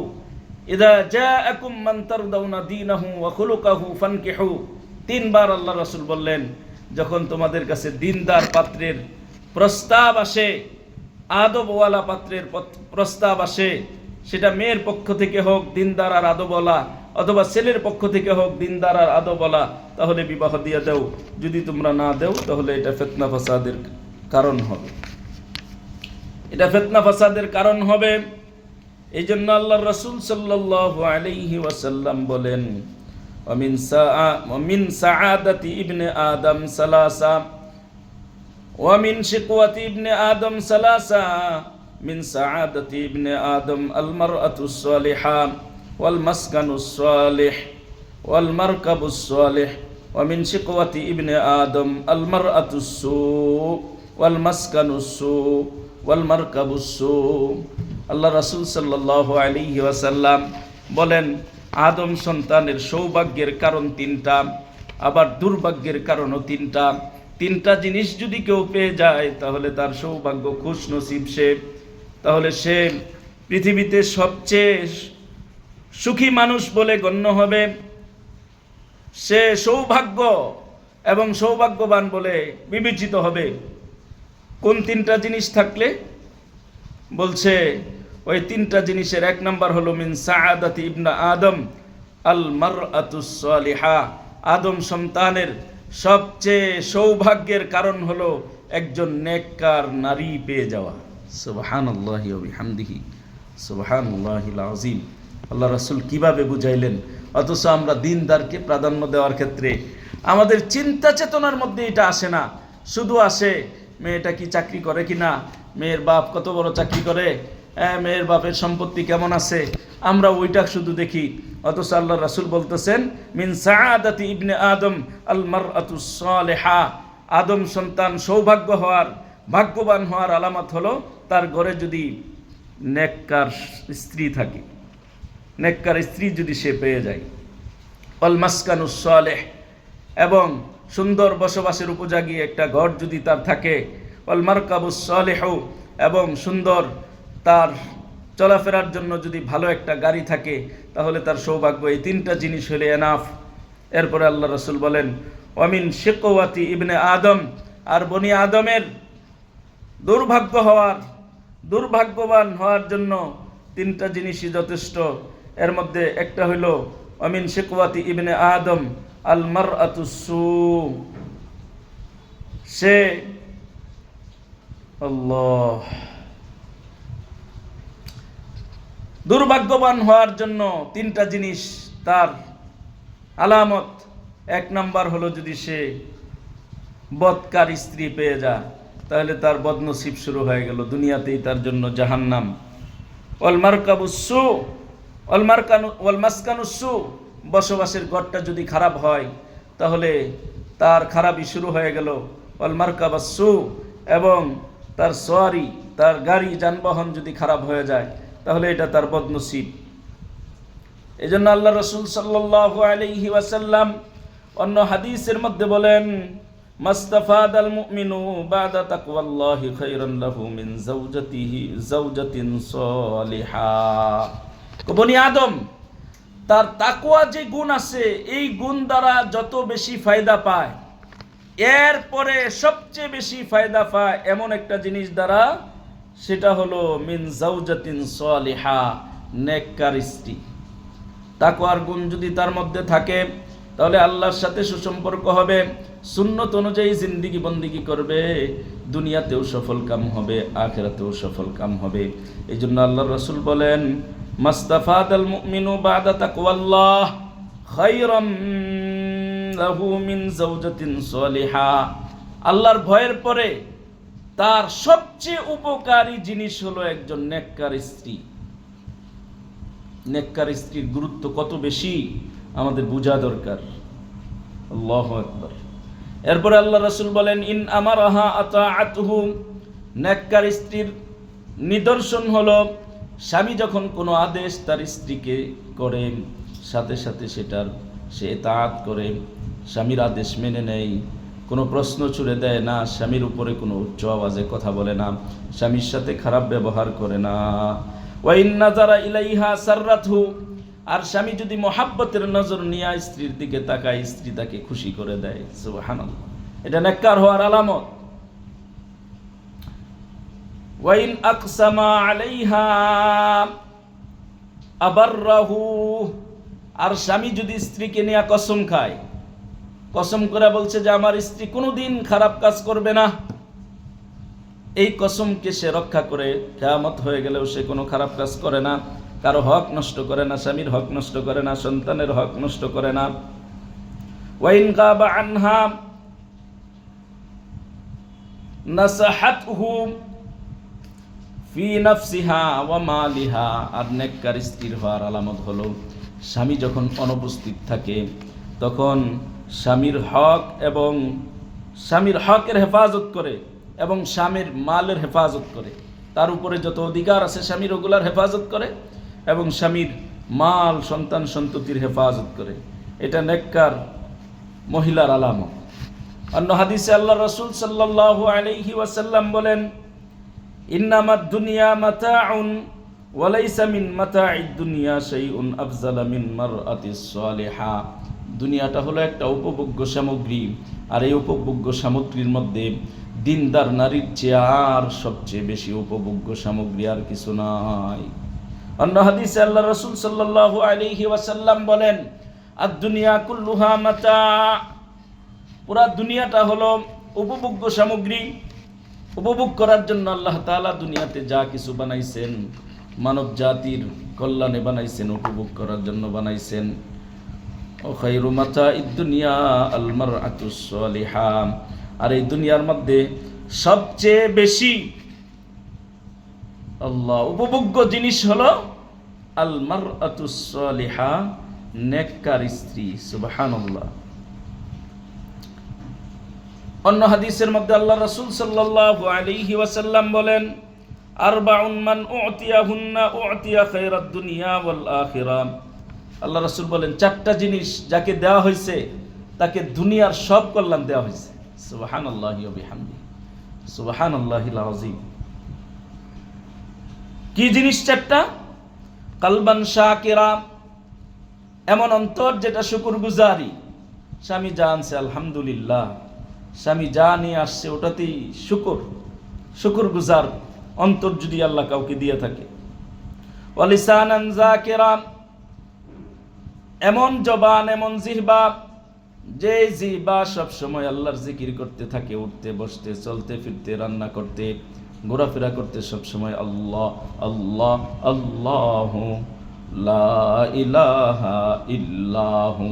ইদা জাআকুম মান তারদাউনা দীনাহু ওয়া খুলুকাহু ফানকিহু। 3 বার আল্লাহর রাসূল বললেন, যখন তোমাদের কাছে দিনদার পাত্রের প্রস্তাব আসে, আদবওয়ালা পাত্রের প্রস্তাব আসে, সেটা মেয়ের পক্ষ থেকে হোক দিনদার আর আদবওয়ালা, অথবা ছেলের পক্ষ থেকে হোক দিনদার আর আদবওয়ালা, তাহলে বিবাহ দিয়ে দাও। যদি তোমরা না দাও তাহলে এটা ফিতনা ফাসাদের কারণ হবে, এটা ফিতনা ফাসাদের কারণ হবে। এই জন্য আল্লাহর রাসূল সাল্লাল্লাহু আলাইহি ওয়াসাল্লাম বলেন, ومن سعادة ابن آدم ثلاثة ومن شقوة ابن آدم ثلاثة من سعادة ابن آدم المرأة الصالحة والمسكن الصالح والمركب الصالح ومن شقوة ابن آدم المرأة السوء والمسكن السوء والمركب السوء। আল্লাহ রাসূল সাল্লাল্লাহু আলাইহি ওয়াসাল্লাম বলেন, আদম সন্তানের সৌভাগ্যের কারণ 3টা, আবার দুর্ভাগ্যের কারণও 3টা। 3টা জিনিস যদি কেউ পেয়ে যায় তাহলে তার সৌভাগ্য, খুশ নসিব সে, তাহলে সে পৃথিবীতে সবচেয়ে সুখী মানুষ বলে গণ্য হবে, সে সৌভাগ্য এবং সৌভাগ্যবান বলে বিবেচিত হবে। কোন 3টা জিনিস থাকলে? বলছে ওই 3টা জিনিসের 1 নাম্বার হলো মিন সাআদাতি ইবনে আদম আল মারআতুস সালিহা। আদম সন্তানের সবচেয়ে সৌভাগ্যের কারণ হলো একজন নেককার নারী পেয়ে যাওয়া। সুবহানাল্লাহি ওয়া বিহামদিহি সুবহানাল্লাহিল আযীম। আল্লাহ রাসূল কিভাবে বুঝাইলেন, অথচ আমরা দিনদারকে প্রাধান্য দেওয়ার ক্ষেত্রে আমাদের চিন্তা চেতনার মধ্যে এটা আসে না। শুধু আসে মেয়েটা কি চাকরি করে কিনা, মেয়ের বাপ কত বড় চাকরি করে, মেয়ের বাপের সম্পত্তি কেমন আছে, আমরা ওইটা শুধু দেখি। অথচ আল্লাহ রাসূল বলতেছেন, মিন সাআদাতি ইবনে আদম আল মারআতুস সালিহা। আদম সন্তান সৌভাগ্য হওয়ার, ভাগ্যবান হওয়ার আলামত হলো তার ঘরে যদি নেককার স্ত্রী থাকে, নেককার স্ত্রী যদি সে পেয়ে যায়। আল মাসকানুস সালিহ, এবং সুন্দর বসবাসের উপযোগী একটা ঘর যদি তার থাকে। আল মারকাবুস সালিহু, এবং সুন্দর তার চলাফেরার জন্য যদি ভালো একটা গাড়ি থাকে, তাহলে তার সৌভাগ্য। এই 3টা জিনিস হলে এনাফ। এরপরে আল্লাহ রাসূল বলেন, ওয়ামিন শিকওয়াতি ইবনে আদম, আর বনি আদমের দুর্ভাগ্যবান হওয়ার জন্য 3টা জিনিসই যথেষ্ট। এর মধ্যে একটা হইল ওয়ামিন শিকওয়াতি ইবনে আদম আল মারআতুস সু, সে আল্লাহ দুর্ভাগ্যবান হওয়ার জন্য 3টা জিনিস তার আলামত। 1 নাম্বার হলো যদি সে বদকার স্ত্রী পেয়ে যায়, তাহলে তার বদনসিব শুরু হয়ে গেল, দুনিয়াতেই তার জন্য জাহান্নাম। ওয়াল মারকাবুস সু ওয়াল মাসকানুস সু, বসবাসের ঘরটা যদি খারাপ হয় তাহলে তার খারাপই শুরু হয়ে গেল। ওয়াল মারকাবাস সু, এবং তার সওয়ারি, তার গাড়ি যানবাহন যদি খারাপ হয়ে যায় তাহলে এটা তার বদনসিব। এই জন্য আল্লাহ রাসূল সাল্লাল্লাহু আলাইহি ওয়াসাল্লাম অন্য হাদিসের মধ্যে বলেন, মাস্তাফাদাল মুমিনু বাদা তাকওয়াল্লাহি খায়রান লাহু মিন যাওজাতিন সালিহা। বনি আদম তার তাকওয়া যে গুণ আছে, এই গুণ দ্বারা যত বেশি ফায়দা পায়, এরপরে সবচেয়ে বেশি ফায়দা পায় এমন একটা জিনিস দ্বারা, সেটা হলো মিন যাওজাতিন সালিহা, নেককার স্ত্রী। তাকওয়ার গুণ যদি তার মধ্যে থাকে তাহলে আল্লাহর সাথে সুসম্পর্ক হবে, সুন্নত অনুযায়ী জিন্দেগি বন্দেগি করবে, দুনিয়াতেও সফল কাম হবে, আখিরাতেও সফল কাম হবে। এই জন্য আল্লাহর রাসূল বলেন, মাস্তাফাদাল মুমিনু বাদা তাকওয়াল্লাহ খায়রান লাহু মিন যাওজাতিন সালিহা। আল্লাহর ভয়ের পরে তার সবচেয়ে উপকারী জিনিস হলো একজন নেককার স্ত্রী। নেককার স্ত্রীর গুরুত্ব কত বেশি আমাদের বোঝা দরকার। আল্লাহু আকবার। এরপরে আল্লাহ রাসূল বলেন, ইন আমারাহা আতাআতুহু, নেককার স্ত্রীর নিদর্শন হলো স্বামী যখন কোনো আদেশ তার স্ত্রীকে করে, সাথে সাথে সেটার সে ইতাআত করে, স্বামীর আদেশ মেনে নেয়, কোনো প্রশ্ন ছুড়ে দেয় না, স্বামীর উপরে কোনো উচ্চ আওয়াজে কথা বলে না, স্বামীর সাথে খারাপ ব্যবহার করে না। ওয়া ইন নাযারা ইলাইহা সাররাতহু, আর স্বামী যদি মহাব্বতের নজর নিয়ে স্ত্রীর দিকে তাকায়, স্ত্রী তাকে খুশি করে দেয়। সুবহানাল্লাহ, এটা নেককার হওয়ার আলামত। ওয়া ইন আকসামা আলাইহা আবাররাহু, আর স্বামী যদি স্ত্রীকে নিয়ে কসম খায়, কসম করে বলছে যে আমার স্ত্রী কোনোদিন খারাপ কাজ করবে না, এই কসমকে সে রক্ষা করে, কিয়ামত হয়ে গেলেও সে কোনো খারাপ কাজ করে না, কারো হক নষ্ট করে না, স্বামীর হক নষ্ট করে না, সন্তানের হক নষ্ট করে না। ওয়া ইন গাবা আনহা নাসাহাতহু ফি নাফসিহা ওয়া মালিহা, আর নেককার স্ত্রীর হওয়ার আলামত হলো স্বামী যখন অনুপস্থিত থাকে তখন স্বামীর হক এবং স্বামীর হকের হেফাজত করে এবং স্বামীর মালের হেফাজত করে, তার উপরে যত অধিকার আছে স্বামীর ওগুলার হেফাজত করে এবং স্বামীর মাল সন্তান সন্ততির হেফাজত করে। এটা নেককার মহিলার আলামত। অন্য হাদিসে আল্লাহ রাসূল সাল্লাল্লাহু আলাইহি ওয়াসাল্লাম বলেন, ইন্নামাদ দুনিয়া মাতাউন ওয়া লাইসা মিন মাতাইদ দুনিয়া শাইউন আফজালা মিন মারআতিস সালিহা। দুনিয়াটা হলো একটা উপভোগ্য সামগ্রী, আর এই উপভোগ্য সামগ্রীর মধ্যে দিনদার নারীর চেয়ে আর সবচেয়ে বেশি উপভোগ্য সামগ্রী আর কিছু নাই। অন্য হাদিসে আল্লাহ রাসূল সাল্লাল্লাহু আলাইহি ওয়াসাল্লাম বলেন, আদ-দুনিয়া কুল্লুহা মাতা, পুরা দুনিয়াটা হলো উপভোগ্য সামগ্রী। উপভোগ করার জন্য আল্লাহ তাআলা দুনিয়াতে যা কিছু বানাইছেন, মানব জাতির কল্যাণে বানাইছেন, উপভোগ করার জন্য বানাইছেন। ও খায়রু মাতাইদ দুনিয়া আল মারআতুস সালিহা, আর এই দুনিয়ার মধ্যে সবচেয়ে বেশি আল্লাহ উপভোগ্য জিনিস হলো আল মারআতুস সালিহা, নেককার স্ত্রী। সুবহানাল্লাহ। অন্য হাদিসের মধ্যে আল্লাহ রাসূল সাল্লাল্লাহু আলাইহি ওয়াসাল্লাম বলেন, আরবাউন মান উতিয়াহুন্না উতিয়া খায়রাদ দুনিয়া ওয়াল আখিরাহ। আল্লাহ রাসূল বলেন, চারটা জিনিস যাকে দেওয়া হয়েছে তাকে দুনিয়ার সব কল্যাণ দেওয়া হয়েছে। সুবহানাল্লাহি ওয়া বিহামদিহি, সুবহানাল্লাহিল আযীম। কি জিনিস চারটা? কালবান শাকিরা, এমন অন্তর যেটা শুকরগুজারি, স্বামী যা আনছে আলহামদুলিল্লাহ, স্বামী যা নিয়ে আসছে ওটাতেই শুকরগুজার অন্তর যদি আল্লাহ কাউকে দিয়ে থাকে। ওয়া লিসানান যাকিরা, এমন জবান, এমন জিহ্বা, যে জিহ্বা সব সময় আল্লাহর জিকির করতে থাকে, উঠতে বসতে চলতে ফিরতে রান্না করতে ঘোরাফেরা করতে সব সময় আল্লাহ আল্লাহ আল্লাহু লা ইলাহা ইল্লাহু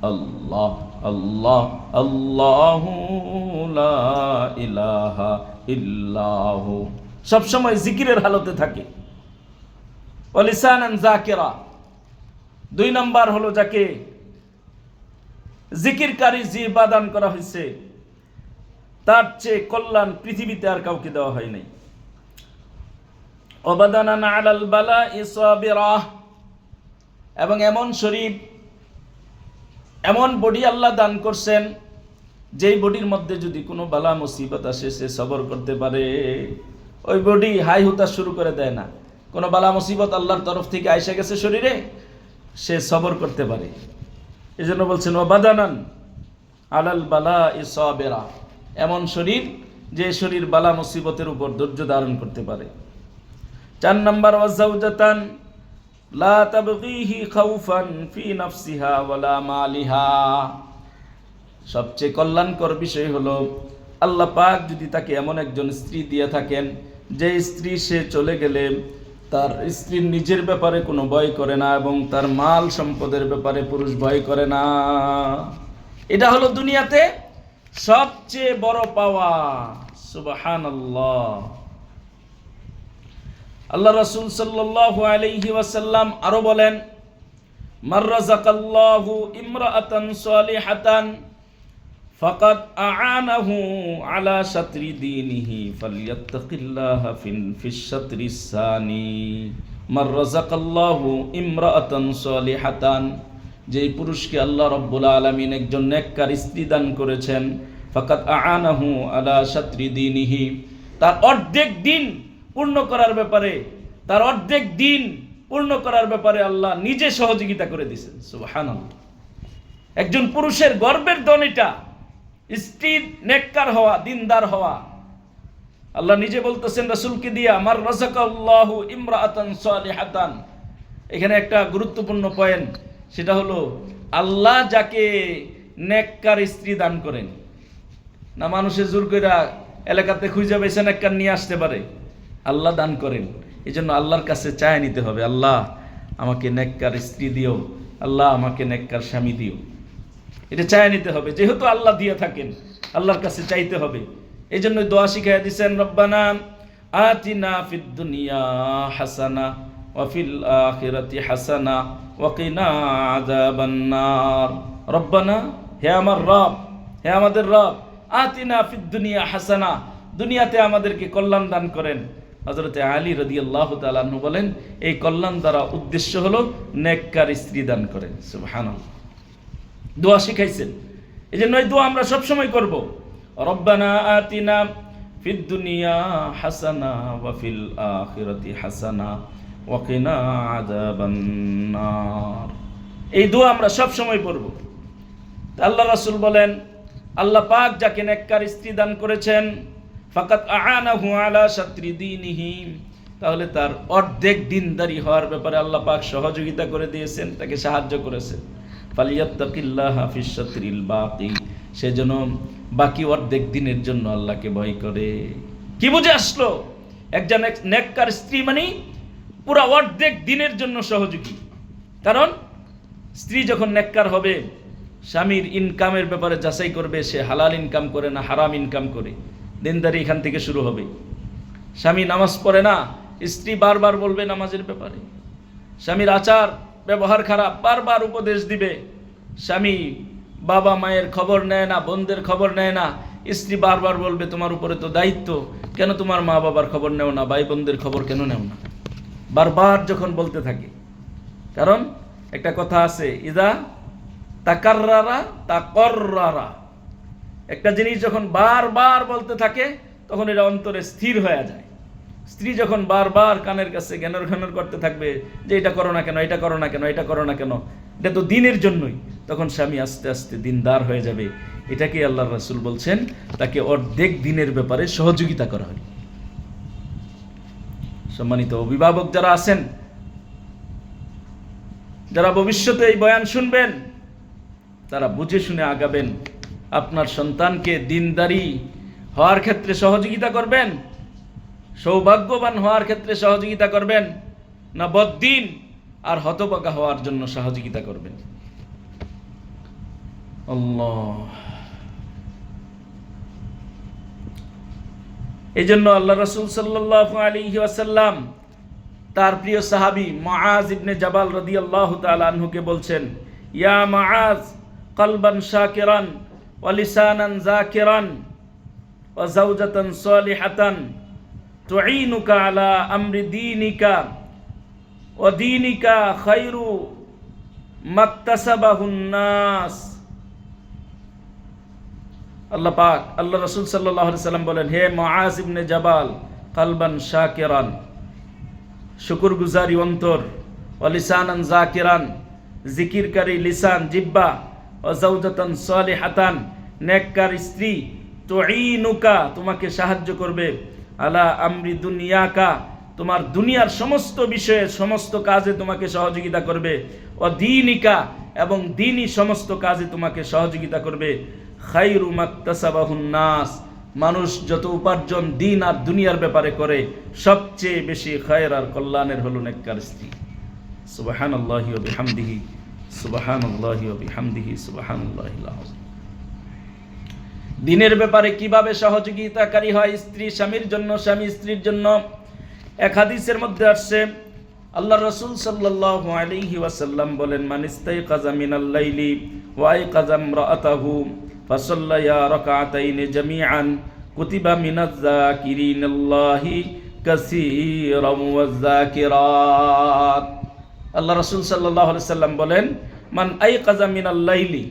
আল্লাহ আল্লাহ আল্লাহু লা ইলাহা ইল্লাহু, সব সময় জিকিরের হালতে থাকে। ওয়া লিসানান যাকিরা, দুই নাম্বার হলো যাকে জিকিরকারী জিহ্বা দান করা হয়েছে, তার চেয়ে কল্যাণ পৃথিবীতে আর কাউকে দেওয়া হয় নাই। ওয়াবাদানান আলাল বালা'i সাবিরা, এবং এমন শরীর, এমন বডি আল্লাহ দান করছেন যেই বডির মধ্যে যদি কোনো বালা মুসিবত আসে সে সবর করতে পারে। ওই বডি হাই হুতা শুরু করে দেয় না, কোনো বালা মুসিবত আল্লাহর তরফ থেকে আইসা গেছে শরীরে, সে সবর করতে পারে। এই জন্য বলছেন ওয়াবাদানান আলাল বালা'i সাবিরা, এমন শরীর যে শরীর বালা মুসিবতের উপর ধৈর্য ধারণ করতে পারে। 4 নাম্বার, ওয়াজাওজাতান লা তাবগীহি খাউফান ফি নাফসিহা ওয়ালা মালিহা, সবচেয়ে কল্যাণকর বিষয় হলো আল্লাহ পাক যদি তাকে এমন একজন স্ত্রী দিয়ে থাকেন যে স্ত্রী সে চলে গেলে তার স্ত্রীর নিজের ব্যাপারে কোনো ভয় করে না এবং তার মাল সম্পদের ব্যাপারে পুরুষ ভয় করে না। এটা হলো দুনিয়াতে সবচেয়ে বড় পাওয়া। সুবহানাল্লাহ। আল্লাহ রাসূল সাল্লাল্লাহু আলাইহি ওয়াসাল্লাম আরো বলেন, মার রাযাকাল্লাহু ইমরাআতান সালিহাতান ফাকাদ আ'আনাহু আলা শাতরি দীনিহি ফালইয়াত্তাকিল্লাহা ফিশ শাতরিস সানি। মার রাযাকাল্লাহু ইমরাআতান সালিহাতান, যেই পুরুষকে আল্লাহ রাব্বুল আলামিন একজন নেককার স্ত্রী দান করেছেন, ফাকাদ আ'আনাহু আলা শাতরি দীনিহি, তার অর্ধেক দিন পূর্ণ করার ব্যাপারে, তার অর্ধেক দিন পূর্ণ করার ব্যাপারে আল্লাহ নিজে সহযোগিতা করে দিয়েছেন। সুবহানাল্লাহ। একজন পুরুষের গর্বের ধন এটা, স্ত্রীর নেককার হওয়া, দিনদার হওয়া। আল্লাহ নিজে বলতেছেন রাসূলকে দিয়া, মার রাযাকাল্লাহু ইমরাআতান সালিহাতান। এখানে একটা গুরুত্বপূর্ণ পয়েন্ট, সেটা হলো আল্লাহ যাকে নেককার স্ত্রী দান করেন, না মানুষের জোর কইরা এলাকাতে খুঁজে বেছে নেককার নিয়ে আসতে পারে, আল্লাহ দান করেন। এই জন্য আল্লাহর কাছে চায় নিতে হবে, আল্লাহ আমাকে নেককার স্ত্রী দিও, আল্লাহ আমাকে নেককার স্বামী দিও। এটা চায় নিতে হবে, যেহেতু আল্লাহ দিয়ে থাকেন আল্লাহর কাছে চাইতে হবে। এই জন্য দোয়া শিখাইয়া দিয়েছেন, রব্বানা আতিনা ফিদ দুনিয়া হাসানা ওয়া ফিল আখিরাতি হাসানা ওয়া কিনা আযাবান নার। রব্বানা, হে আমার রব, হে আমাদের রব, আতিনা ফিদ দুনিয়া হাসানা, দুনিয়াতে আমাদেরকে কল্যাণ দান করেন। হযরতে আলী রাদিয়াল্লাহু তাআলা আনহু বলেন, এই কল্যাণ দ্বারা উদ্দেশ্য হলো নেককার স্ত্রী দান করেন। সুবহানাল্লাহ। দোয়া শিখাইছেন, এই জন্য এই দোয়া আমরা সবসময় করব। রব্বানা আতিনা ফিদ দুনিয়া হাসানা ওয়া ফিল আখিরাতি হাসানা ওয়া কিনা আযাবান নার। এই দোয়া আমরা সবসময় পড়ব। আল্লাহ রাসূল বলেন, আল্লাহ পাক যাকে নেককার স্ত্রী দান করেছেন, ফাকাত আ'আনাহু আলা শাতরি দীনিহি, তাহলে তার অর্ধেক দিনদারি হওয়ার ব্যাপারে আল্লাহ পাক সহযোগিতা করে দিয়েছেন, তাকে সাহায্য করেছেন। ফালিয়াত্তাকিল্লাহা ফিশ শাতরিল বাকি, সেজন্য বাকি অর্ধেক দিনের জন্য আল্লাহকে ভয় করে। কি বুঝে আসলো? একজন নেককার স্ত্রী মানে পুরো অর্ধেক দিনের জন্য সহযোগী। কারণ স্ত্রী যখন নেককার হবে, স্বামীর ইনকামের ব্যাপারে যাচাই করবে, সে হালাল ইনকাম করে না হারাম ইনকাম করে। দিনদারি এখান থেকে শুরু হবে। স্বামী নামাজ পড়ে না, স্ত্রী বারবার বলবে নামাজের ব্যাপারে। স্বামীর আচার ব্যবহার খারাপ, বারবার উপদেশ দিবে। স্বামী বাবা মায়ের খবর নেয় না, বোনদের খবর নেয় না, স্ত্রী বারবার বলবে তোমার উপরে তো দায়িত্ব, কেন তোমার মা বাবার খবর নেও না, ভাই বোনদের খবর কেন নেও না, বারবার যখন বলতে থাকে। কারণ একটা কথা আছে, ইদা তাকাররারা তাকররারা, একটা জিনিস যখন বারবার বলতে থাকে তখন এটা অন্তরে স্থির হয়ে যায়। স্ত্রী যখন বারবার কানের কাছে ঘ্যানর ঘ্যানর করতে থাকবে যে এটা করো না কেন, এটা করো না কেন, এটা করো না কেন, এটা তো দিনের জন্যই, তখন স্বামী আস্তে আস্তে দিনদার হয়ে যাবে। এটাকে আল্লাহর রাসূল বলছেন, তাকে অর্ধেক দিনের ব্যাপারে সহযোগিতা করা হয়। সম্মানিত অভিভাবক যারা আছেন, যারা ভবিষ্যতে এই বয়ান শুনবেন, তারা বুঝে শুনে আগাবেন। আপনার সন্তানকে দিনদারি হওয়ার ক্ষেত্রে সহযোগিতা করবেন, সৌভাগ্যবান হওয়ার ক্ষেত্রে সহযোগিতা করবেন, না বদ্দিন আর হতভাগা হওয়ার জন্য সহযোগিতা করবেন? আল্লাহ। এই জন্য আল্লাহ রাসূল সাল্লাল্লাহু আলাইহি ওয়াসাল্লাম তার প্রিয় সাহাবী মুআজ ইবনে জাবাল রাদিয়াল্লাহু তাআলা আনহুকে বলছেন, ইয়া মুআজ, কলবান শাকিরান ওয়া লিসানান যাকিরান ওয়া যাওজাতান সালিহাতান তুঈনুকা আলা আমরি দীনিকা ওয়া দীনিকা খায়রু মাকতাসাবাহুন নাস। আল্লাহ পাক, আল্লাহ রাসূল সাল্লাল্লাহু আলাইহি সাল্লাম বলেন, হে মুআজ ইবনে জাবাল, কলবান শাকিরান, শুকরগুজারি অন্তর, ওয়া লিসানান যাকিরান, জিকিরকারী লিসান জিহ্বা, ওয়া যাওজাতান সালিহাতান, নেককার স্ত্রী, তুঈনুকা, তোমাকে সাহায্য করবে, আলা আমরি দুনিয়াকা, তোমার দুনিয়ার সমস্ত বিষয়ে সমস্ত কাজে তোমাকে সহযোগিতা করবে, ও দীনিকা, এবং দ্বীনি সমস্ত কাজে তোমাকে সহযোগিতা করবে, খায়রু মাকতাসাবাহুন নাস, মানুষ যত উপার্জন দিন আর দুনিয়ার ব্যাপারে করে সবচেয়ে বেশি খায়র আর কল্যাণের হলো নেককার স্ত্রী। সুবহানাল্লাহি ওয়া বিহামদিহি, সুবহানাল্লাহি ওয়া বিহামদিহি, সুবহানাল্লাহিল আযীম। দিনের ব্যাপারে কিভাবে সহযোগিতাকারী হয় স্ত্রী স্বামীর জন্য, স্বামী স্ত্রীর জন্য। এক হাদিসের মধ্যে আসছে, আল্লাহ রাসূল সাল্লাল্লাহু আলাইহি ওয়াসাল্লাম বলেন, মান ইস্তাইকাযা মিনাল লাইলি ওয়া আইকাযা ইমরাআতাহু ফাসাল্লায়া রাকাতাইন জামিআন কুতিবা মিনাজ যাকিরিনাল্লাহি কাসীরান ওয়াজ যাকিরাত। আল্লাহ রাসূল সাল্লাল্লাহু আলাইহি ওয়াসাল্লাম বলেন, মান আইকাযা মিনাল লাইলি,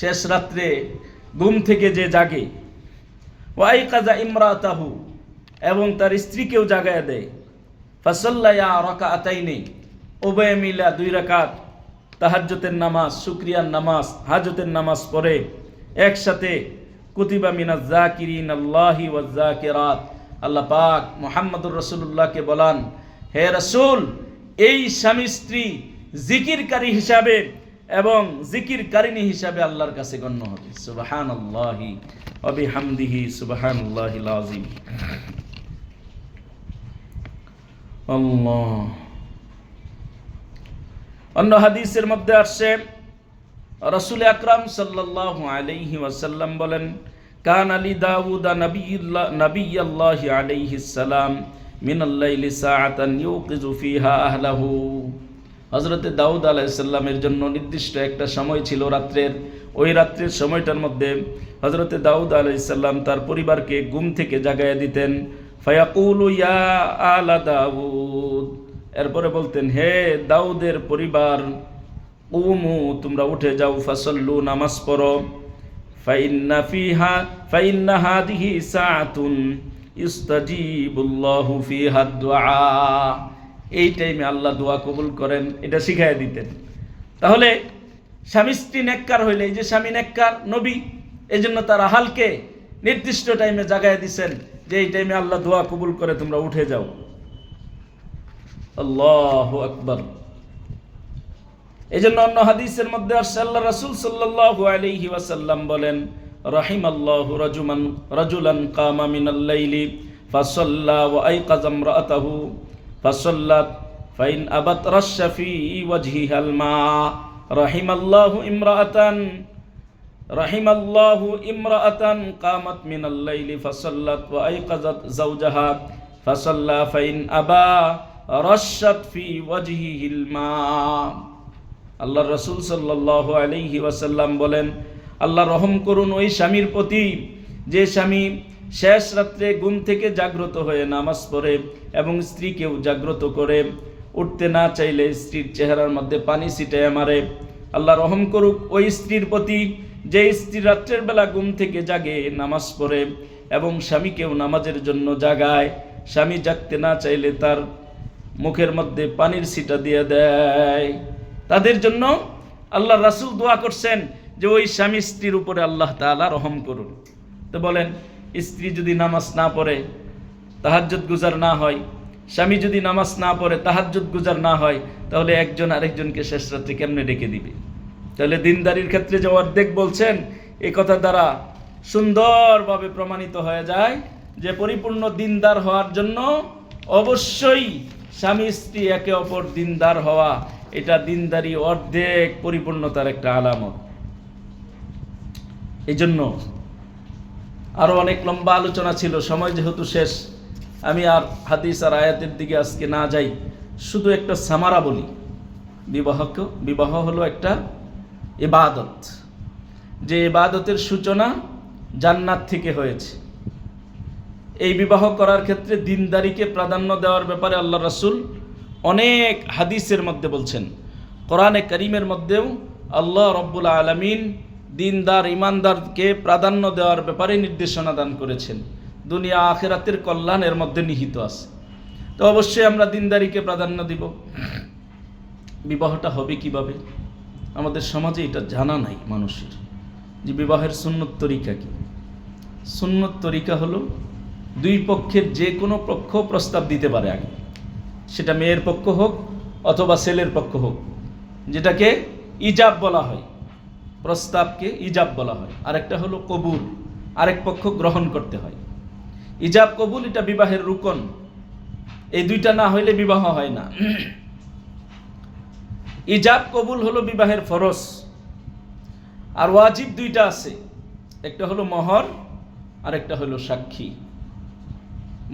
শেষ রাত্রে ঘুম থেকে যে জাগে, ওয়া আইকাযা ইমরাআতাহু, এবং তার স্ত্রীকেও জাগায় দেয়, ফাসাল্লায়া রাকাতাইনি, উভয়ে মিলা 2 রাকাত তাহাজ্জুদের নামাজ, শুকরিয়ার নামাজ, হাজতের নামাজ পড়ে একসাথে, কুতিবা মিনাজ যাকিরিনাল্লাহি ওয়াজ যাকিরাত। আল্লাহ পাক মুহাম্মদুর রাসূলুল্লাহকে বলান, হে রাসূল, এই স্বামী স্ত্রী জিকিরকারী হিসাবে এবং জিকিরকারিনী হিসাবে আল্লাহর কাছে গণ্য হবে। সুবহানাল্লাহি ওয়া বিহামদিহি, সুবহানাল্লাহিল আযীম। আল্লাহ। অন্য হাদিসের মধ্যে আসছে, রাসূল আকরাম সাল্লাল্লাহু আলাইহি ওয়াসাল্লাম বলেন, কান আলী দাউদ নবিয়্যুল্লাহি আলাইহিস সালাম মিনাল লাইলি সাআতান ইউকিযু ফিহা আহলাহু। হযরত দাউদ আলাইহিস সালামের জন্য নির্দিষ্ট একটা সময় ছিল রাত্রের। ওই রাত্রের সময়টার মধ্যে হযরত দাউদ আলাইহিস সালাম তার পরিবারকে ঘুম থেকে জাগায়া দিতেন। ফায়াকুলু ইয়া আলা দাউদ, এরপরে বলতেন, হে দাউদের পরিবার, উমু, তোমরা উঠে যাও, ফাসাল্লু, নামাজ পড়ো, ফাইন্না হাদিহি সাআতুন ইস্তাজিবুল্লাহু ফিহা দুআ। এই টাইমে আল্লাহ দোয়া কবুল করেন, এটা শিখাইয়া দিতেন। তাহলে স্বামী স্ত্রী নেককার হইলে, এই যে স্বামী নেককার নবী, এই জন্য তার আহালকে নির্দিষ্ট টাইমে জাগায় দিছেন যে এই টাইমে আল্লাহ দোয়া কবুল করে, তোমরা উঠে যাও। আল্লাহু আকবার। এই জন্য অন্য হাদিসের মধ্যে আসছে, আল্লাহ রাসূল সাল্লাল্লাহু আলাইহি ওয়াসাল্লাম বলেন, রাহিমাল্লাহু রাজুলান কামা মিনাল লাইলি ফাসাল্লা ওয়া আইকাযা ইমরাআতাহু ফাসাল্লাত ফাইন আবাত রাশা ফি ওয়াজহিহাল মা। রাহিমাল্লাহু ইমরাআতান কামাত মিনাল লাইলি ফাসাল্লাত ওয়া আইকাযাত যাওজাহা ফাসাল্লা ফাইন আবা রাশাত ফি ওয়াজহিহিল মা। আল্লাহ রাসূল সাল্লাল্লাহু আলাইহি ওয়াসাল্লাম বলেন, আল্লাহ রহম করুন ওই স্বামীর প্রতি যে স্বামী শেষ রাত্রে ঘুম থেকে জাগ্রত হয়ে নামাজ পড়ে এবং স্ত্রীকেও জাগ্রত করে, উঠতে না চাইলে স্ত্রীর চেহারার মধ্যে পানি ছিটায় মারে। আল্লাহ রহম করুক ওই স্ত্রীর প্রতি যে স্ত্রী রাত্রের বেলা ঘুম থেকে জাগে, নামাজ পড়ে এবং স্বামীকেও নামাজের জন্য জাগায়। স্বামী জাগতে না চাইলে তার মুখের মধ্যে পানির ছিটা দিয়ে দেয়। তাদের জন্য আল্লাহ রাসূল দোয়া করছেন যে ওই স্বামী স্ত্রীর উপরে আল্লাহ তাআলা রহম করুন। তো বলেন, স্ত্রী যদি নামাজ না পড়ে, তাহাজ্জুদ গুজার না হয়, স্বামী যদি নামাজ না পড়ে, তাহাজ্জুদ গুজার না হয়, তাহলে একজন আরেকজনকে শেষ রাত্রে কেমনে ডেকে দিবে? তাহলে দিনদারির ক্ষেত্রে যে অর্ধেক বলছেন, এই কথা দ্বারা সুন্দরভাবে প্রমাণিত হয়ে যায় যে পরিপূর্ণ দিনদার হওয়ার জন্য অবশ্যই স্বামী স্ত্রী একে অপর দিনদার হওয়া, এটা দিনদারি অর্ধেক পরিপূর্ণতার একটা আলামত। এই জন্য আরো অনেক লম্বা আলোচনা ছিল, সময় যেহেতু শেষ, আমি আর হাদিস আর আয়াতের দিকে আজকে না যাই, শুধু একটা সামারা বলি। বিবাহ হলো একটা ইবাদত, যে ইবাদতের সূচনা জান্নাত থেকে হয়েছে। এই বিবাহ করার ক্ষেত্রে দিনদারিকে প্রাধান্য দেওয়ার ব্যাপারে আল্লাহ রাসূল অনেক হাদিসের মধ্যে বলছেন। কোরআনে কারীমের মধ্যেও আল্লাহ রব্বুল আলামিন দিনদার ইমানদারকে প্রাধান্য দেওয়ার ব্যাপারে নির্দেশনা দান করেছেন। দুনিয়া আখিরাতের কল্যাণের মধ্যে নিহিত আছে। তো অবশ্যই আমরা দিনদারিকে প্রাধান্য দিব। বিবাহটা হবে কিভাবে? আমাদের সমাজে এটা জানা নাই মানুষের, যে বিবাহের সুন্নত তরিকা কি। সুন্নত তরিকা হলো, দুই পক্ষের যে কোনো পক্ষ প্রস্তাব দিতে পারে আগে, সেটা মেয়ের পক্ষ হোক অথবা ছেলের পক্ষ হোক, যেটাকে ইজাব বলা হয়, প্রস্তাবকে ইজাব বলা হয়। আরেকটা হলো কবুল, আরেক পক্ষ গ্রহণ করতে হয়। ইজাব কবুল এটা বিবাহের রুকন, এই দুইটা না হইলে বিবাহ হয় না। ইজাব কবুল হলো বিবাহের ফরজ, আর ওয়াজিব দুইটা আছে। একটা হলো মহর আর একটা হলো সাক্ষী।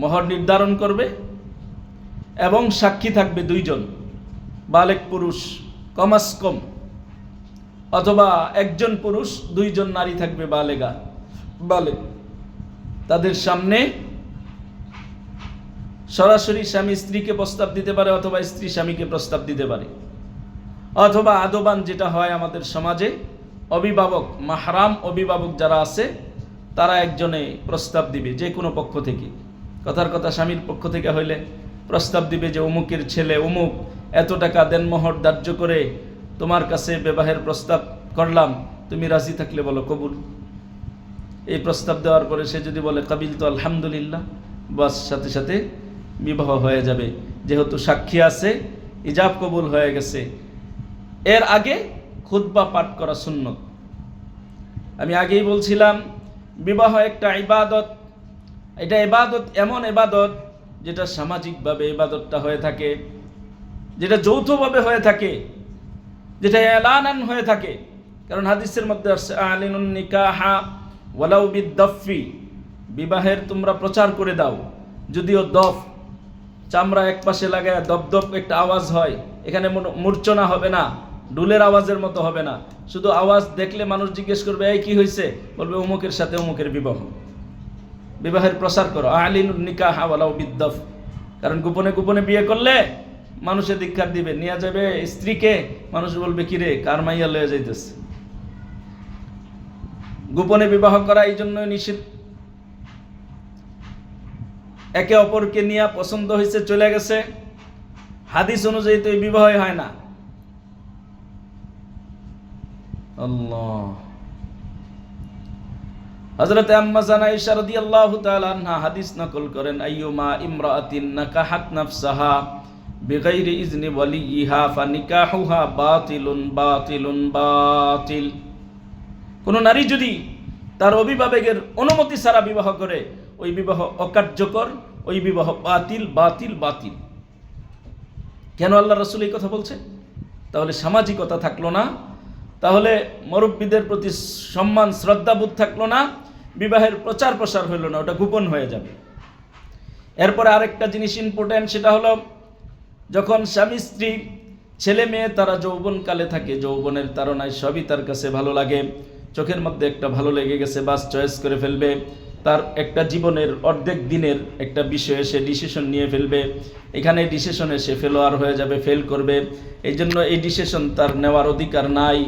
মহর নির্ধারণ করবে এবং সাক্ষী থাকবে দুইজন, বালেক পুরুষ কমাস কম, অথবা একজন পুরুষ দুইজন নারী থাকবে বালেগা বালেক। তাদের সামনে সরাসরি স্বামী স্ত্রীকে প্রস্তাব দিতে পারে, অথবা স্ত্রী স্বামীকে প্রস্তাব দিতে পারে, অথবা আদবান যেটা হয় আমাদের সমাজে, অভিভাবক মাহরাম অভিভাবক যারা আছে তারা একজনে প্রস্তাব দিবে যে কোনো পক্ষ থেকে। কথার কথা স্বামীর পক্ষ থেকে হইলে প্রস্তাব দিবে যে অমুকের ছেলে অমুক এত টাকা দেনমোহর ধার্য করে তোমার কাছে বিবাহের প্রস্তাব করলাম, তুমি রাজি থাকলে বলো কবুল। এই প্রস্তাব দেওয়ার পরে সে যদি বলে কাবিল তো আলহামদুলিল্লাহ, বাস সাথে সাথে বিবাহ হয়ে যাবে, যেহেতু সাক্ষী আছে, ইজাব কবুল হয়ে গেছে। এর আগে খুতবা পাঠ করা সুন্নত। আমি আগেই বলছিলাম বিবাহ একটা ইবাদত। এটা ইবাদত, এমন ইবাদত যেটা সামাজিকভাবে ইবাদতটা হয়ে থাকে, যেটা যৌথভাবে হয়ে থাকে, যেটা এলানান হয়ে থাকে। কারণ হাদিসের মধ্যে আসছে আলিনুন নিকাহা ওয়ালাউ বিদ্দাফি, বিবাহের তোমরা প্রচার করে দাও, যদিও দফ চামড়া এক পাশে লাগায় দপ দপ একটা আওয়াজ হয়, এখানে মূর্ছনা হবে না, ডুলের আওয়াজের মতো হবে না, শুধু আওয়াজ দেখলে মানুষ জিজ্ঞেস করবে এই কি হয়েছে, বলবে অমুকের সাথে অমুকের বিবাহ। বিবাহের প্রচার করো, আলিনুন নিকাহা ওয়ালাউ বিদ্দাফ। কারণ গোপনে গোপনে বিয়ে করলে মানুষে দীক্ষার দিবে, নিয়ে যাবে স্ত্রীকে, মানুষ বলবে কিরে কার মাইয়া লয়ে যাইতেছে। গোপনে বিবাহ করা এই জন্য নিষিদ্ধ। একে অপরকে নিয়ে পছন্দ হয়েছে চলে গেছে, হাদিস অনুযায়ী তো এই বিবাহ হয় না। আল্লাহ, হযরত আম্মা জানা আয়েশা রাদিয়াল্লাহু তাআলা আনহা হাদিস নকল করেন, আইয়ুমা ইমরাআতিন নাকাহাত নাফসাহা বিগাইরি ইজনি ওয়ালিয়িহা ফানিকাহুহা বাতিলুন বাতিলুন বাতিল। কোন নারী যদি তার অভিভাবকের অনুমতি ছাড়া বিবাহ করে, ওই বিবাহ অকার্যকর, ওই বিবাহ বাতিল বাতিল বাতিল। কেন আল্লাহ রাসূল এই কথা বলছে? তাহলে সামাজিকতা থাকলো না, তাহলে মুরব্বীদের প্রতি সম্মান শ্রদ্ধাবোধ থাকলো না, বিবাহের প্রচার প্রসার হইল না, ওটা গোপন হয়ে যাবে। এরপরে আরেকটা জিনিস ইম্পর্টেন্ট, সেটা হলো যখন স্বামী স্ত্রী ছেলে মেয়ে তারা যৌবনকালে থাকে, যৌবনের তাড়নায় সবই তার কাছে ভালো লাগে, চোখের মধ্যে একটা ভালো লেগে গেছে, বাস চয়েস করে ফেলবে, তার একটা জীবনের অর্ধেক দিনের একটা বিষয়ে সে ডিসিশন নিয়ে ফেলবে, এখানে ডিসিশনে সে ফেলোয়ার হয়ে যাবে, ফেল করবে। এই জন্য এই ডিসিশন তার নেওয়ার অধিকার নাই।